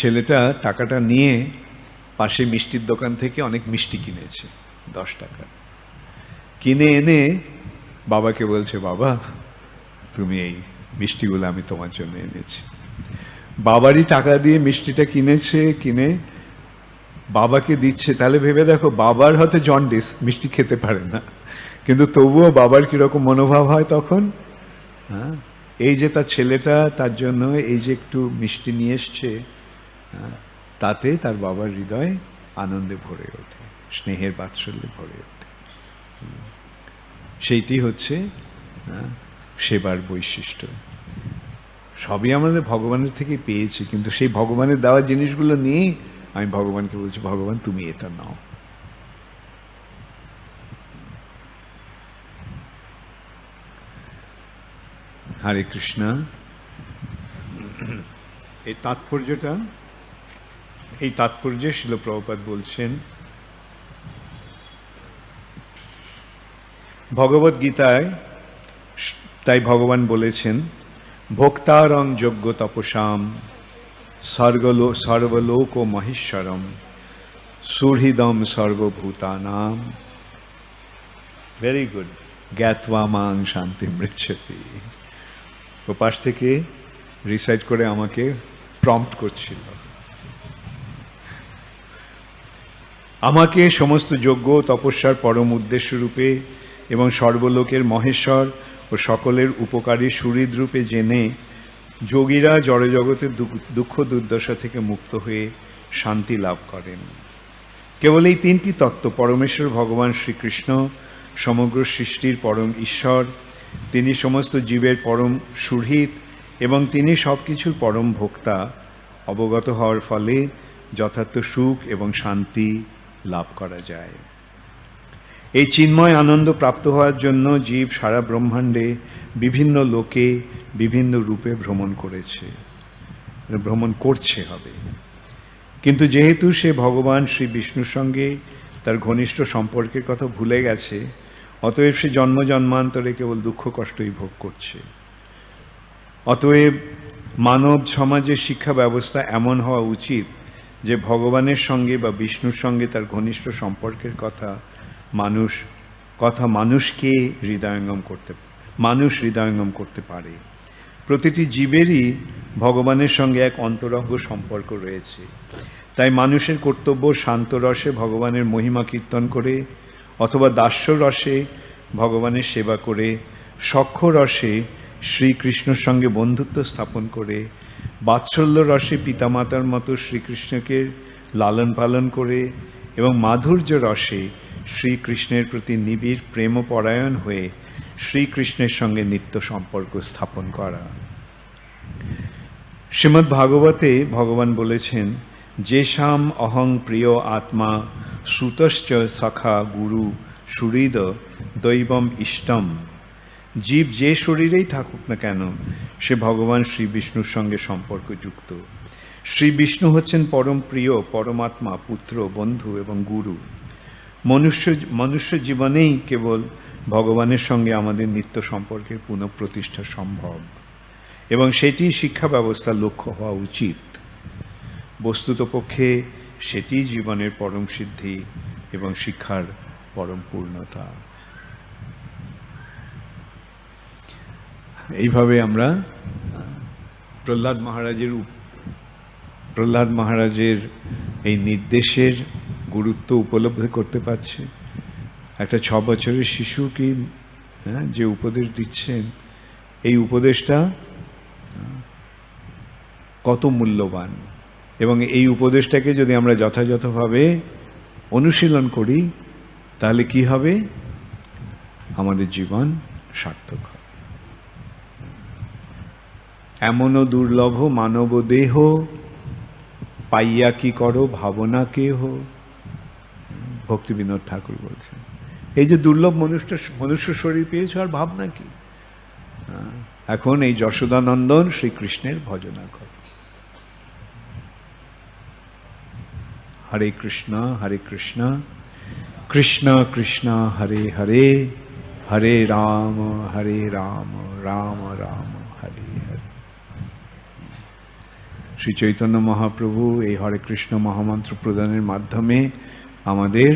ছেলেটা টাকাটা নিয়ে পাশে মিষ্টির দোকান থেকে অনেক মিষ্টি কিনেছে 10 টাকা। কিনে এনে বাবাকে বলছে, বাবা তুমি এই মিষ্টিগুলো আমি তোমার জন্য এনেছি। বাবারই টাকা দিয়ে মিষ্টিটা কিনেছে, কিনে বাবাকে দিচ্ছে। তাহলে ভেবে দেখো, বাবার হয়তো জন্ডিস, মিষ্টি খেতে পারে না, কিন্তু তবুও বাবার কিরকম মনোভাব হয় তখন। এই যে তার ছেলেটা তার জন্য এই যে একটু মিষ্টি নিয়ে এসছে, তাতে তার বাবার হৃদয় আনন্দে ভরে ওঠে, স্নেহের বাৎসল্যে ভরে ওঠে। সেইটি হচ্ছে সেবার বৈশিষ্ট্য। সবই আমাদের ভগবানের থেকে পেয়েছি, কিন্তু সেই ভগবানের দেওয়া জিনিসগুলো নিয়ে আমি ভগবানকে বলছি, ভগবান তুমি এটা নাও। হরে কৃষ্ণ। এই তাৎপর্যে শিল প্রভুপাদ বলছেন, ভগবদ গীতায় তাই ভগবান বলেছেন, ভোক্তারং যোগ্য তপসাম সর্বলোক মহেশ্বরম সুহৃদম সর্বভূতানাম। Very good. জ্ঞাত্বা মাং শান্তি মৃচ্ছতি। ও পাশ থেকে রিসাইট করে আমাকে প্রম্পট করছিল। আমাকে সমস্ত যজ্ঞ তপস্যার পরম উদ্দেশ্য রূপে এবং সর্বলোকের মহেশ্বর ও সকলের উপকারী সুহৃদ রূপে জেনে যোগীরা জড়জগতের দুঃখ দুর্দশা থেকে মুক্ত হয়ে শান্তি লাভ করেন। কেবল এই তিনটি তত্ত্ব, পরমেশ্বর ভগবান শ্রীকৃষ্ণ সমগ্র সৃষ্টির পরম ঈশ্বর, তিনি সমস্ত জীবের পরম সুহৃদ এবং তিনি সব কিছুর পরম ভোক্তা, অবগত হওয়ার ফলে যথার্থ সুখ এবং শান্তি লাভ করা যায়। এই চিন্ময় আনন্দ প্রাপ্ত হওয়ার জন্য জীব সারা ব্রহ্মাণ্ডে বিভিন্ন লোকে বিভিন্ন রূপে ভ্রমণ করেছে, ভ্রমণ করছে হবে। কিন্তু যেহেতু সে ভগবান শ্রী বিষ্ণুর সঙ্গে তার ঘনিষ্ঠ সম্পর্কের কথা ভুলে গেছে, অতএব সে জন্ম জন্মান্তরে কেবল দুঃখ কষ্টই ভোগ করছে। অতএব মানব সমাজের শিক্ষা ব্যবস্থা এমন হওয়া উচিত যে ভগবানের সঙ্গে বা বিষ্ণুর সঙ্গে তার ঘনিষ্ঠ সম্পর্কের কথা মানুষকে হৃদয়ঙ্গম করতে পারে। প্রতিটি জীবেরই ভগবানের সঙ্গে এক অন্তরঙ্গ সম্পর্ক রয়েছে। তাই মানুষের কর্তব্য শান্ত রসে ভগবানের মহিমা কীর্তন করে, অথবা দাস্য রসে ভগবানের সেবা করে, সখ্য রসে শ্রীকৃষ্ণর সঙ্গে বন্ধুত্ব স্থাপন করে, বাৎসল্য রসে পিতামাতার মতো শ্রীকৃষ্ণকে লালন পালন করে এবং মাধুর্য রসে শ্রীকৃষ্ণের প্রতি নিবিড় প্রেমপরায়ণ হয়ে শ্রীকৃষ্ণের সঙ্গে নিত্য সম্পর্ক স্থাপন করা। শ্রীমদ্ ভাগবতে ভগবান বলেছেন, যেষাম অহং প্রিয় আত্মা শ্রুতশ্চ সখা গুরু সুহৃদ দৈবম ইষ্টম। জীব যে শরীরেই থাকুক না কেন, সে ভগবান শ্রী বিষ্ণুর সঙ্গে সম্পর্কযুক্ত। শ্রী বিষ্ণু হচ্ছেন পরম প্রিয় পরমাত্মা, পুত্র, বন্ধু এবং গুরু। মনুষ্য জীবনেই কেবল ভগবানের সঙ্গে আমাদের নিত্য সম্পর্কের পুনঃপ্রতিষ্ঠা সম্ভব, এবং সেটি শিক্ষা ব্যবস্থার লক্ষ্য হওয়া উচিত। বস্তুতপক্ষে সেটি জীবনের পরম সিদ্ধি এবং শিক্ষার পরম পূর্ণতা। এইভাবে আমরা প্রহ্লাদ মহারাজের এই নির্দেশের গুরুত্ব উপলব্ধি করতে পারছি। একটা 6 বছরের শিশুকে যে উপদেশ দিচ্ছেন, এই উপদেশটা কত মূল্যবান, এবং এই উপদেশটাকে যদি আমরা যথাযথভাবে অনুশীলন করি তাহলে কি হবে? আমাদের জীবন সার্থক হবে। এমনও দুর্লভ মানব দেহ, পাইয়া কি করো ভাবনা কেহ। ভক্তি বিনোদ ঠাকুর বলছেন, এই যে দুর্লভ মনুষ্য শরীর পেয়েছ, আর ভাবনা কি? এখন এই যশোদানন্দন শ্রীকৃষ্ণের ভজনা কর। হরে কৃষ্ণ কৃষ্ণ কৃষ্ণ হরে হরে, হরে রাম রাম রাম হরে হরে। শ্রী চৈতন্য মহাপ্রভু এই হরে কৃষ্ণ মহামন্ত্র প্রদানের মাধ্যমে আমাদের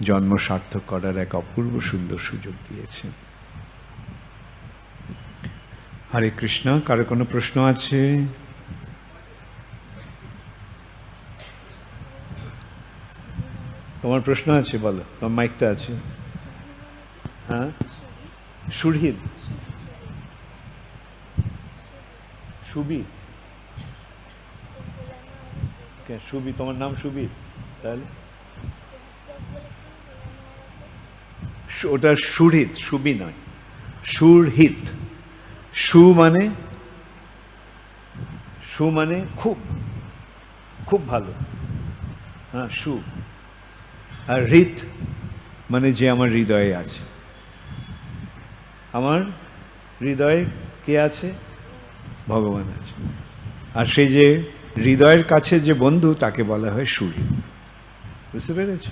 জন্ম সার্থক করার এক অপূর্ব সুন্দর সুযোগ দিয়েছেন। হরে কৃষ্ণ। কারো কোনো প্রশ্ন আছে? তোমার প্রশ্ন আছে? বলো, তোমার মাইকটা আছে। হ্যাঁ, সুহৃদ, সুবি, সুবি, তোমার নাম সুবি? তাহলে ওটা সুহৃদ, সুবি নয়, সুহৃদ। সু মানে খুব খুব ভালো, হ্যাঁ, সু। আর হৃদ মানে যে আমার হৃদয়ে আছে। আমার হৃদয়ে কে আছে? ভগবান আছে। আর সেই যে হৃদয়ের কাছে যে বন্ধু, তাকে বলা হয় সুহৃদ। বুঝতে পেরেছ?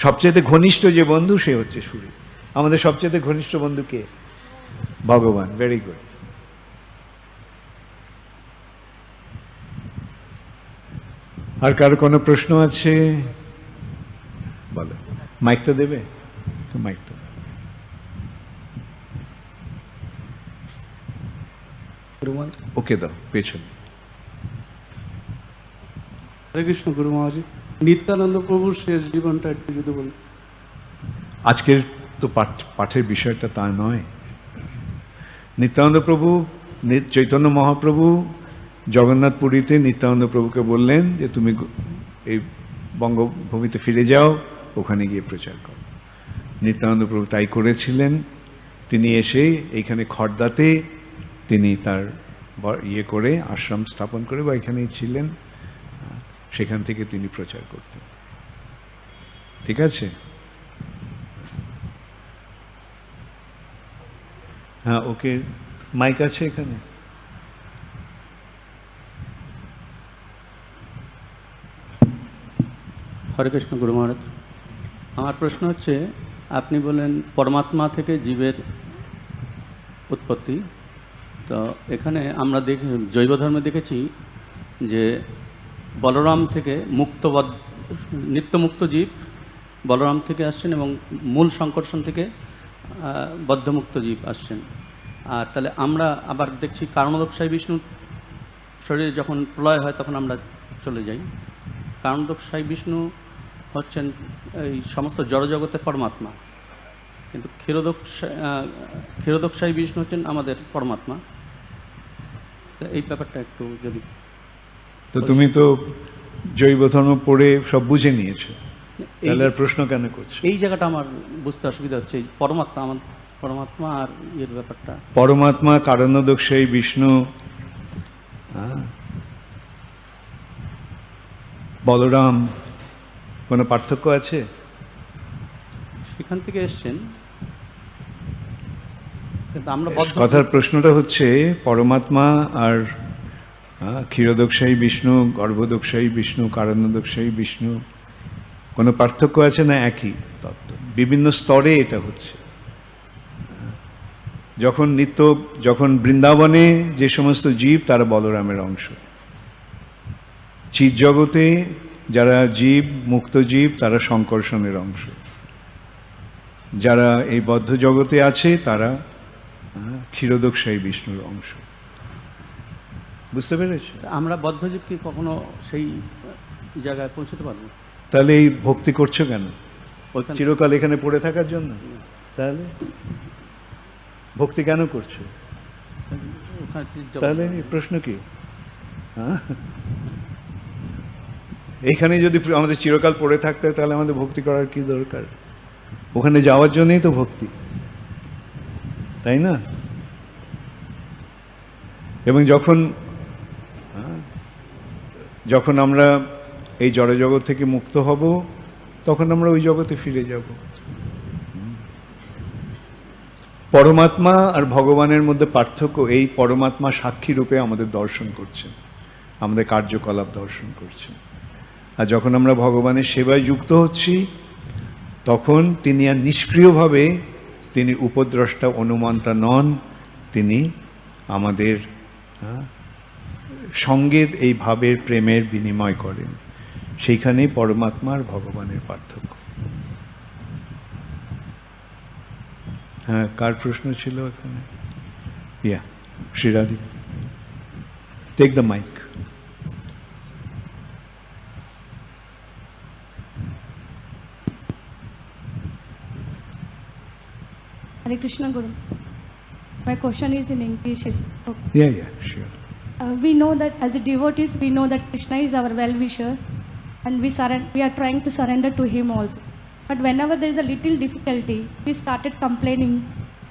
সবচেয়ে ঘনিষ্ঠ যে বন্ধু, সে হচ্ছে সুহৃদ। আমাদের সবচেয়ে ঘনিষ্ঠ বন্ধু কে? ভগবান। Very good. আর কারো কোনো প্রশ্ন আছে? বলো, মাইকটা দেবে? মাইকটা ওকে দাও, পেছনে। হরে কৃষ্ণ গুরু মহারাজ, নিত্যানন্দ প্রভুর শেষ জীবনটা একটু যদি বলি। আজকের তো পাঠের বিষয়টা তা নয়। নিত্যানন্দ প্রভু, চৈতন্য মহাপ্রভু জগন্নাথ পুরীতে নিত্যানন্দ প্রভুকে বললেন যে তুমি এই বঙ্গভূমিতে ফিরে যাও, ওখানে গিয়ে প্রচার করো। নিত্যানন্দ প্রভু তাই করেছিলেন। তিনি এসে এইখানে খড়দাতে তিনি তার ইয়ে করে আশ্রম স্থাপন করে বা এখানেই ছিলেন, সেখান থেকে তিনি প্রচার করতেন। ঠিক আছে? হ্যাঁ, ওকে মাইক আছে এখানে? হরে কৃষ্ণ গুরু মহারাজ, আমার প্রশ্ন হচ্ছে, আপনি বলেন পরমাত্মা থেকে জীবের উৎপত্তি, তো এখানে আমরা জৈব ধর্মে দেখেছি যে বলরাম থেকে নিত্যমুক্ত জীব বলরাম থেকে আসছেন এবং মূল সংকর্ষণ থেকে বদ্ধমুক্ত জীব আসছেন। আর তাহলে আমরা আবার দেখছি কারণোদকসাই বিষ্ণু শরীরে যখন প্রলয় হয় তখন আমরা চলে যাই। কারণোদকসাই বিষ্ণু হচ্ছেন এই সমস্ত জড়জগতের পরমাত্মা, কিন্তু ক্ষীরোদকসাই বিষ্ণু হচ্ছেন আমাদের পরমাত্মা। এই ব্যাপারটা একটু যদি। তো তুমি তো জৈব ধর্ম পড়ে সব বুঝে নিয়েছো, তাহলে আর প্রশ্ন কেন করছো? এই জায়গাটা আমার বুঝতে অসুবিধা হচ্ছে, পরমাত্মা আমার পরমাত্মা আর এর ব্যাপারটা। পরমাত্মা কারণোদকসাই বিষ্ণু, বলরাম, কোনো পার্থক্য আছে? সেখান থেকে এসছেন, কিন্তু আমরা কথার প্রশ্নটা হচ্ছে পরমাত্মা আর ক্ষীরোদকসাই বিষ্ণু, গর্ভদকসাই বিষ্ণু, কারণোদকসাই বিষ্ণু কোনো পার্থক্য আছে না একই তত্ত্ব? বিভিন্ন স্তরে এটা হচ্ছে। যখন বৃন্দাবনে যে সমস্ত জীব তারা বলরামের অংশ, চিৎ জগতে যারা জীব, মুক্ত জীব, তারা সংকর্ষণের অংশ, যারা এই বদ্ধ জগতে আছে তারা ক্ষীরোদকসাই বিষ্ণুর অংশ। বুঝতে পেরেছ? আমরা বদ্ধজীব কি কখনো সেই জায়গায় পৌঁছতে পারবো? তাহলে এই ভক্তি করছো কেন? চিরকাল এখানে পড়ে থাকার জন্য? তাহলে ভক্তি কেন করছো? তাহলে প্রশ্ন কি? এইখানে যদি আমাদের চিরকাল পড়ে থাকতে হয় তাহলে আমাদের ভক্তি করার কি দরকার? ওখানে যাওয়ার জন্যই তো ভক্তি, তাই না? এবং যখন আমরা এই জড়জগৎ থেকে মুক্ত হব তখন আমরা ওই জগতে ফিরে যাব। পরমাত্মা আর ভগবানের মধ্যে পার্থক্য এই, পরমাত্মা সাক্ষী রূপে আমাদের দর্শন করছেন, আমাদের কার্যকলাপ দর্শন করছেন। আর যখন আমরা ভগবানের সেবায় যুক্ত হচ্ছি তখন তিনি আর নিষ্ক্রিয়ভাবে, তিনি উপদ্রষ্টা অনুমন্তা নন, তিনি আমাদের সঙ্গে এই ভাবের প্রেমের বিনিময় করেন। সেইখানেই পরমাত্মা আর ভগবানের পার্থক্য। হ্যাঁ, কার প্রশ্ন ছিল এখানে? Yeah, Shriradhi, take the mic. Hare Krishna Guru. My question is in English. Yeah, sure. We know that as a devotees, we know that Krishna is our well-wisher, and we are trying to surrender to him also. But whenever there is a little difficulty, we started complaining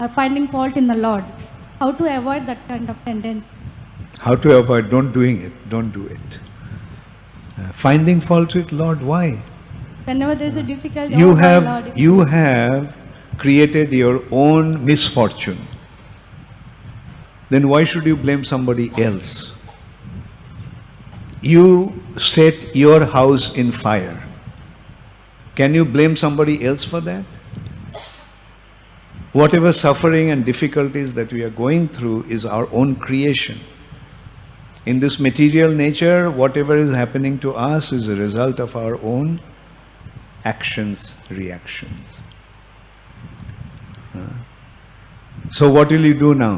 or finding fault in the Lord. How to avoid that kind of tendency? How to avoid? Don't do it. Finding fault with Lord, why? Whenever there is a difficulty, you have created your own misfortune. Then why should you blame somebody else? You set your house in fire. Can you blame somebody else for that? Whatever suffering and difficulties that we are going through is our own creation. In this material nature, whatever is happening to us is a result of our own actions, reactions. So what will you do now?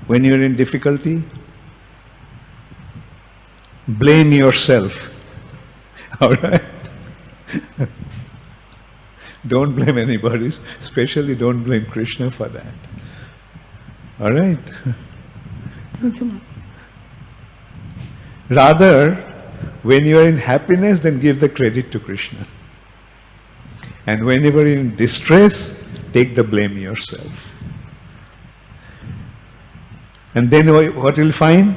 When you're in difficulty? Blame yourself. All right? Don't blame anybody, especially don't blame Krishna for that. All right? Thank you, ma'am. Rather, when you are in happiness, then give the credit to Krishna. And whenever you're in distress, take the blame yourself. And then what you'll find?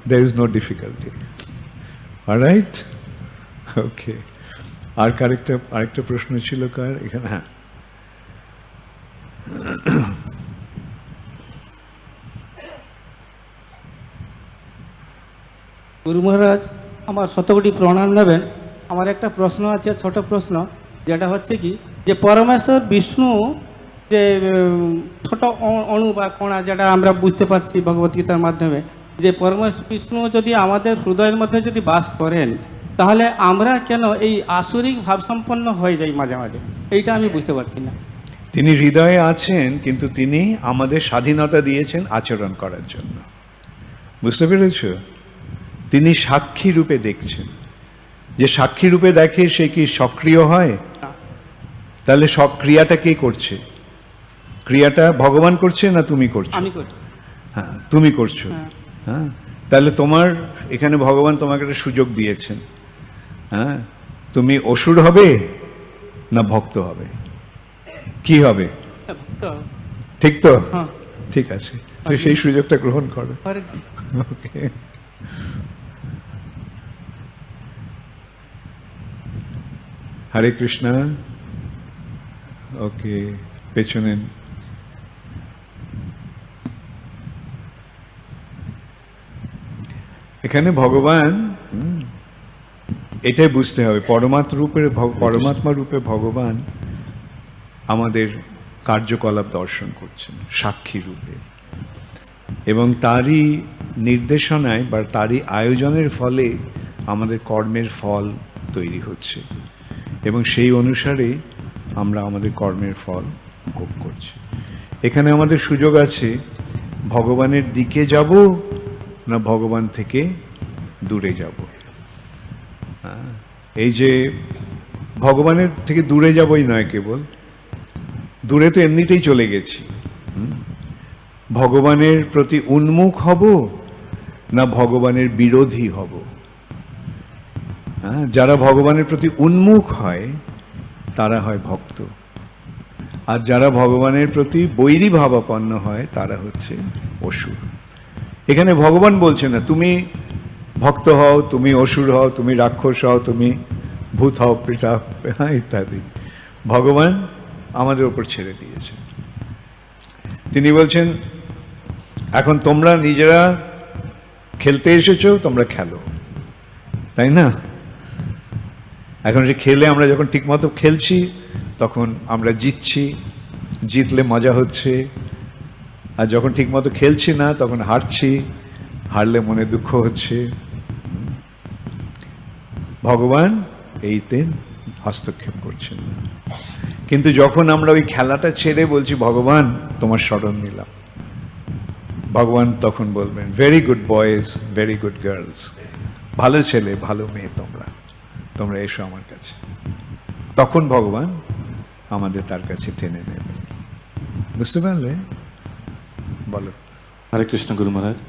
There is no difficulty. All right? Okay. আরেকটা প্রশ্ন ছিল কার এখানে? হ্যাঁ, গুরু মহারাজ আমার শতকোটি প্রণাম নেবেন। আমার একটা প্রশ্ন আছে, ছোট প্রশ্ন, যেটা হচ্ছে কি যে পরমেশ্বর বিষ্ণু যে ছোট অণু বা কণা, যেটা আমরা বুঝতে পারছি ভগবদ্গীতার মাধ্যমে, যে পরমেশ্বর বিষ্ণু যদি আমাদের হৃদয়ের মধ্যে যদি বাস করেন, তাহলে আমরা কেন এই আসরিক ভাবসম্পন্ন হয়ে যাই মাঝে মাঝে? এইটা আমি বুঝতে পারছি না। তিনি হৃদয়ে আছেন, কিন্তু তিনি আমাদের স্বাধীনতা দিয়েছেন আচরণ করার জন্য। বুঝতে পেরেছ? তিনি সাক্ষী রূপে দেখছেন। যে সাক্ষী রূপে দেখে সে কি সক্রিয় হয়? তাহলে সব ক্রিয়াটা কে করছে? ক্রিয়াটা ভগবান করছে না তুমি করছো? আমি করছি। হ্যাঁ, তুমি করছো। হ্যাঁ, তাহলে তোমার এখানে ভগবান তোমাকে একটা সুযোগ দিয়েছেন। হ্যাঁ, তুমি অসুর হবে না ভক্ত হবে? কি হবে? ঠিক তো? হ্যাঁ। ঠিক আছে, তো সেই সুযোগটা গ্রহণ করো। ওকে। হরে কৃষ্ণ। ওকে, পেছনে এখানে ভগবান, এটাই বুঝতে হবে, পরমাত্মা রূপে ভগবান আমাদের কার্যকলাপ দর্শন করছেন সাক্ষী রূপে, এবং তারই নির্দেশনায় বা তারই আয়োজনের ফলে আমাদের কর্মের ফল তৈরি হচ্ছে, এবং সেই অনুসারে আমরা আমাদের কর্মের ফল ভোগ করছি। এখানে আমাদের সুযোগ আছে ভগবানের দিকে যাব না ভগবান থেকে দূরে যাব। এই যে ভগবানের থেকে দূরে যাবই নয়, কেবল দূরে তো এমনিতেই চলে গেছি, ভগবানের প্রতি উন্মুখ হব না ভগবানের বিরোধী হব। যারা ভগবানের প্রতি উন্মুখ হয় তারা হয় ভক্ত, আর যারা ভগবানের প্রতি বৈরী ভাবাপন্ন হয় তারা হচ্ছে অসুর। এখানে ভগবান বলছে না তুমি ভক্ত হও, তুমি অসুর হও, তুমি রাক্ষস হও, তুমি ভূত হও, পিতা ইত্যাদি। ভগবান আমাদের উপর ছেড়ে দিয়েছেন। তিনি বলছেন এখন তোমরা নিজেরা খেলতে এসেছো, তোমরা খেলো, তাই না? এখন সে খেলে আমরা যখন ঠিকমতো খেলছি তখন আমরা জিতছি, জিতলে মজা হচ্ছে, আর যখন ঠিকমতো খেলছি না তখন হারছি, হারলে মনে দুঃখ হচ্ছে। ভগবান এইতে হস্তক্ষেপ করছেন না। কিন্তু যখন আমরা ওই খেলাটা ছেড়ে বলছি ভগবান তোমার শরণ নিলাম, ভগবান তখন বলবেন very good boys, very good girls, ভালো ছেলে ভালো মেয়ে তোমরা, তোমরা এসো আমার কাছে। তখন ভগবান আমাদের তার কাছে টেনে নেবেন। বুঝতে পারলে? বলো। হরে কৃষ্ণ গুরু মহারাজ।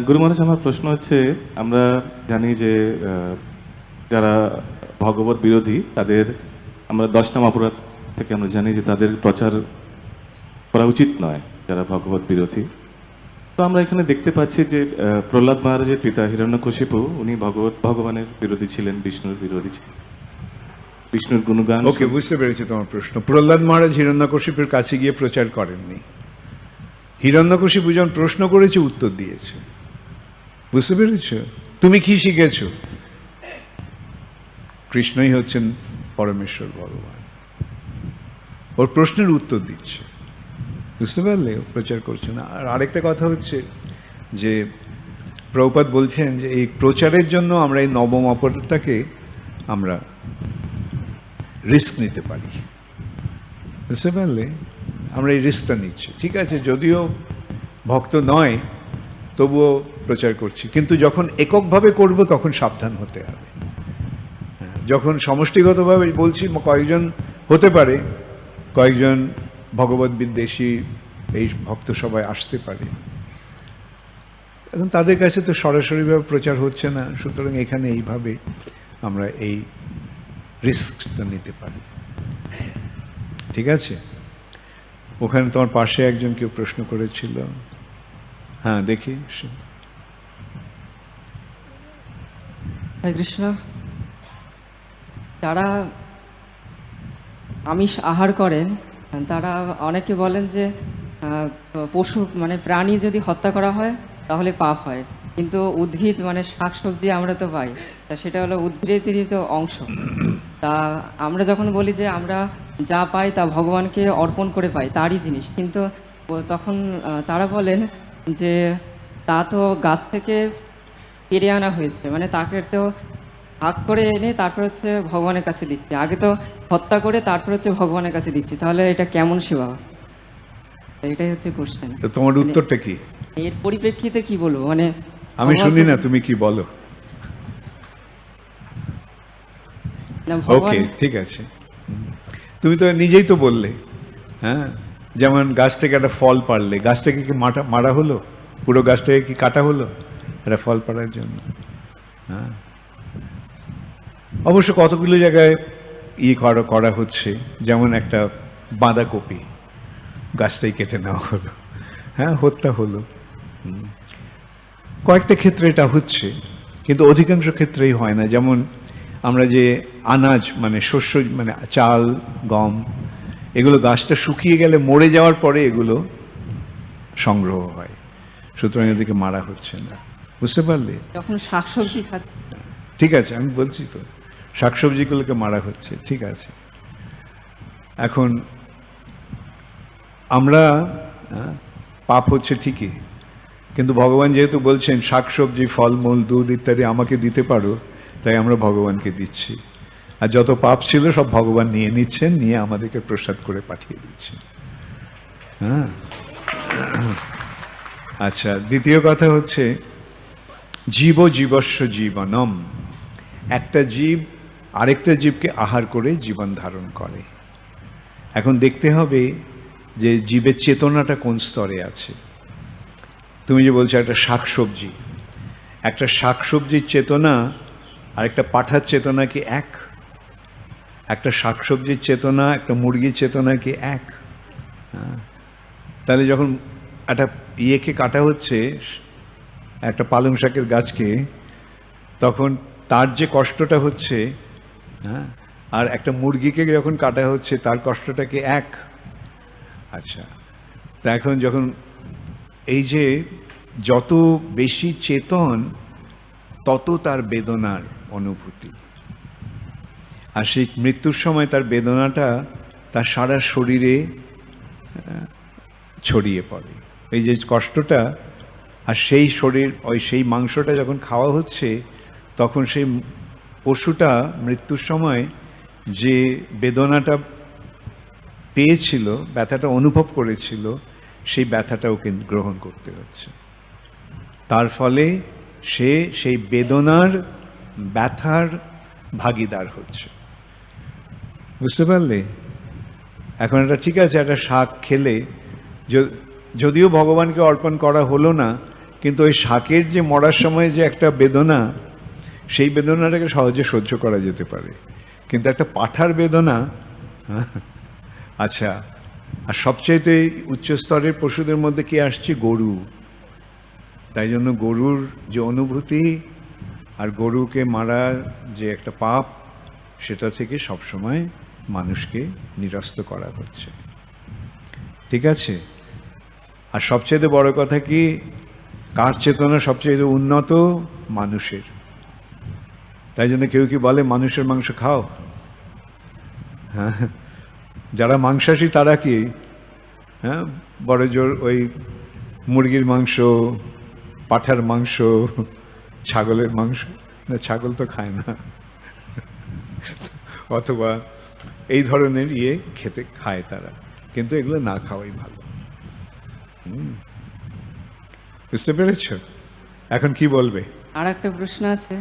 গুরু মহারাজ, আমার প্রশ্ন হচ্ছে, আমরা জানি যে যারা ভগবত বিরোধী তাদের আমরা 10 নম্বর অপরাধ থেকে আমরা জানি যে তাদের প্রচার করা উচিত নয়, যারা ভগবত বিরোধী। তো আমরা এখানে দেখতে পাচ্ছি যে প্রহ্লাদ মহারাজের পিতা হিরণ্যকশিপু, উনি ভগবানের বিরোধী ছিলেন, বিষ্ণুর বিরোধী ছিলেন, বিষ্ণুর গুণগান। ওকে, বুঝতে পেরেছি তোমার প্রশ্ন। প্রহ্লাদ মহারাজ হিরণ্যকশিপুর কাছে গিয়ে প্রচার করেননি। হিরণ্যকশিপু যখন প্রশ্ন করেছে উত্তর দিয়েছে। বুঝতে পেরেছ? তুমি কি শিখেছ? কৃষ্ণই হচ্ছেন পরমেশ্বর ভগবান, ওর প্রশ্নের উত্তর দিচ্ছে। বুঝতে পারলে? প্রচার করছে না। আর আরেকটা কথা হচ্ছে যে প্রভুপাদ বলছেন যে এই প্রচারের জন্য আমরা এই নবম অপরাধটাকে আমরা রিস্ক নিতে পারি, বুঝতে পারলে? আমরা এই রিস্কটা নিচ্ছি, ঠিক আছে, যদিও ভক্ত নয় তবুও প্রচার করছি, কিন্তু যখন এককভাবে করব তখন সাবধান হতে হবে। যখন সমষ্টিগতভাবে বলছি কয়েকজন হতে পারে, কয়েকজন ভগবত বিদ্বেষী এই ভক্ত সবাই আসতে পারে, এখন তাদের কাছে তো সরাসরিভাবে প্রচার হচ্ছে না, সুতরাং এখানে এইভাবে আমরা এই রিস্কটা নিতে পারি, ঠিক আছে? ওখানে তোমার পাশে একজন কেউ প্রশ্ন করেছিল, হ্যাঁ দেখি। হরে কৃষ্ণ। যারা আমিষ আহার করেন তারা অনেকে বলেন যে পশু মানে প্রাণী যদি হত্যা করা হয় তাহলে পাপ হয়, কিন্তু উদ্ভিদ মানে শাকসবজি আমরা তো পাই, তা সেটা হলো উদ্ভিদেরই তো অংশ। তা আমরা যখন বলি যে আমরা যা পাই তা ভগবানকে অর্পণ করে পাই, তারই জিনিস, কিন্তু তখন তারা বলেন যে তা তো গাছ থেকে পেরে আনা হয়েছে, মানে তাকে তো ভাগ করে এনে তারপর হচ্ছে ভগবানের কাছে দিচ্ছি, আগে তো হত্যা করে তারপর হচ্ছে ভগবানের কাছে দিচ্ছি, তাহলে এটা কেমন সেবা? এটাই হচ্ছে কোশ্চেন। তো তোমার উত্তরটা কি? এর পরিপ্রেক্ষিতে কি বলবো, মানে আমি শুনি না, তুমি কি বলো? না, ওকে, ভগবান ঠিক আছে, তুমি তো নিজেই তো বললে, হ্যাঁ, যেমন গাছ থেকে একটা ফল পারলে, গাছ থেকে কি মারা হলো? পুরো গাছ থেকে কি কাটা হলো একটা ফল পাড়ার জন্য? হ্যাঁ, অবশ্য কতগুলো জায়গায় করা হচ্ছে, যেমন একটা বাঁধাকপি গাছটাই কেটে নেওয়া হলো, হ্যাঁ, হত্যা হলো। কয়েকটা ক্ষেত্রে এটা হচ্ছে, কিন্তু অধিকাংশ ক্ষেত্রেই হয় না। যেমন আমরা যে আনাজ মানে শস্য মানে চাল, গম, এগুলো গাছটা শুকিয়ে গেলে মরে যাওয়ার পরে এগুলো সংগ্রহ হয়, সুতরাং এদিকে মারা হচ্ছে না, বুঝতে পারলে? যখন শাকসবজি খাচ্ছি, ঠিক আছে, আমি বলছি তো শাকসবজিগুলোকে মারা হচ্ছে, ঠিক আছে। এখন আমরা পাপ হচ্ছে ঠিকই, কিন্তু ভগবান যেহেতু বলছেন শাকসবজি, ফলমূল, দুধ ইত্যাদি আমাকে দিতে পারো, তাই আমরা ভগবানকে দিচ্ছি, আর যত পাপ ছিল সব ভগবান নিয়ে নিচ্ছেন, নিয়ে আমাদেরকে প্রসাদ করে পাঠিয়ে দিচ্ছেন। হ্যাঁ, আচ্ছা, দ্বিতীয় কথা হচ্ছে জীবস্য জীবনম, একটা জীব আরেকটা জীবকে আহার করে জীবন ধারণ করে। এখন দেখতে হবে যে জীবের চেতনাটা কোন স্তরে আছে। তুমি যে বলছো একটা শাকসবজির চেতনা আর একটা পাঁঠার চেতনা কি এক? একটা শাকসবজির চেতনা একটা মুরগির চেতনা কি এক? তাহলে যখন একটা ইয়েকে কাটা হচ্ছে, একটা পালং শাকের গাছকে, তখন তার যে কষ্টটা হচ্ছে, হ্যাঁ, আর একটা মুরগিকে যখন কাটা হচ্ছে তার কষ্টটা কি এক? আচ্ছা, তা এখন যখন এই যে যত বেশি চেতন তত তার বেদনার অনুভূতি, আর সেই মৃত্যুর সময় তার বেদনাটা তার সারা শরীরে ছড়িয়ে পড়ে, এই যে কষ্টটা, আর সেই সেই মাংসটা যখন খাওয়া হচ্ছে তখন সেই পশুটা মৃত্যুর সময় যে বেদনাটা পেয়েছিল, ব্যথাটা অনুভব করেছিল, সেই ব্যথাটা ওকে গ্রহণ করতে হচ্ছে। তার ফলে সে সেই বেদনার ব্যথার ভাগীদার হচ্ছে, বুঝতে পারলে? এখন এটা ঠিক আছে, একটা শাক খেলে যদিও ভগবানকে অর্পণ করা হলো না, কিন্তু ওই শাকের যে মরার সময় যে একটা বেদনা, সেই বেদনাটাকে সহজে সহ্য করা যেতে পারে, কিন্তু একটা পাঁঠার বেদনা, আচ্ছা, আর সবচাইতে উচ্চ স্তরের পশুদের মধ্যে কি আসছে? গরু। তাই জন্য গরুর যে অনুভূতি আর গরুকে মারার যে একটা পাপ, সেটা থেকে সবসময় মানুষকে নিরস্ত করা হচ্ছে, ঠিক আছে? আর সবচেয়ে বড় কথা কি, কার চেতনা সবচেয়ে উন্নত? মানুষের। তাই জন্য কেউ কি বলে মানুষের মাংস খাও? হ্যাঁ, যারা মাংসাশী তারা কি, হ্যাঁ, বড় জোর ওই মুরগির মাংস, পাঁঠার মাংস, ছাগলের মাংস, না ছাগল তো খায় না, অথবা এই ধরনের খেতে খায় তারা, কিন্তু এগুলো না খাওয়াই ভালো। বুঝতে পেরেছ? এখন কি বলবে? আর একটা প্রশ্ন আছে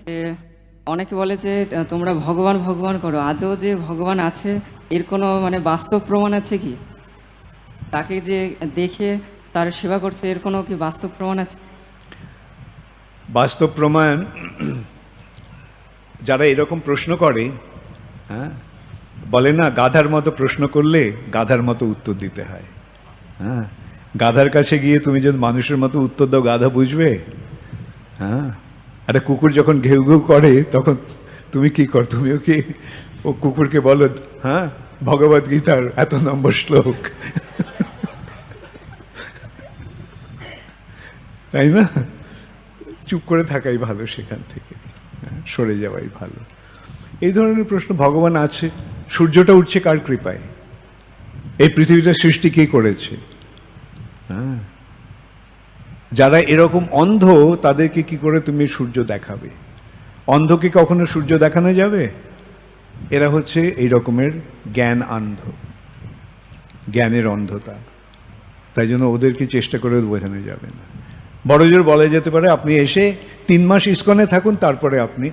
যে অনেকে বলে যে তোমরা ভগবান ভগবান করো, আদৌ যে ভগবান আছে এর কোনো মানে বাস্তব প্রমাণ আছে কি? তাকে যে দেখে তার সেবা করছে এর কোনো কি বাস্তব প্রমাণ আছে? বাস্তব প্রমাণ যারা এরকম প্রশ্ন করে, হ্যাঁ, বলে না গাধার মতো প্রশ্ন করলে গাধার মতো উত্তর দিতে হয়। হ্যাঁ, গাধার কাছে গিয়ে তুমি যদি মানুষের মতো উত্তর দাও, গাধা বুঝবে? হ্যাঁ, একটা কুকুর যখন ঘেউ ঘেউ করে তখন তুমি কি কর? তুমিও কি ও কুকুরকে বলো, হ্যাঁ, ভগবদ গীতার এত নম্বর শ্লোক, তাই না? চুপ করে থাকাই ভালো, সেখান থেকে সরে যাওয়াই ভালো। এই ধরনের প্রশ্ন, ভগবান আছে, সূর্যটা উঠছে কার কৃপায়? এই পৃথিবীটার সৃষ্টি কে করেছে? হ্যাঁ, যারা এরকম অন্ধ তাদেরকে কি করে তুমি সূর্য দেখাবে? অন্ধকে কখনো সূর্য দেখানো যাবে? এরা হচ্ছে এই রকমের জ্ঞান অন্ধ, জ্ঞানের অন্ধতা। তাই জন্য ওদেরকে চেষ্টা করে বোঝানো যাবে না। বড় জোর বলা যেতে পারে আপনি এসে 3 মাস ইস্কনে থাকুন, তারপরে আপনি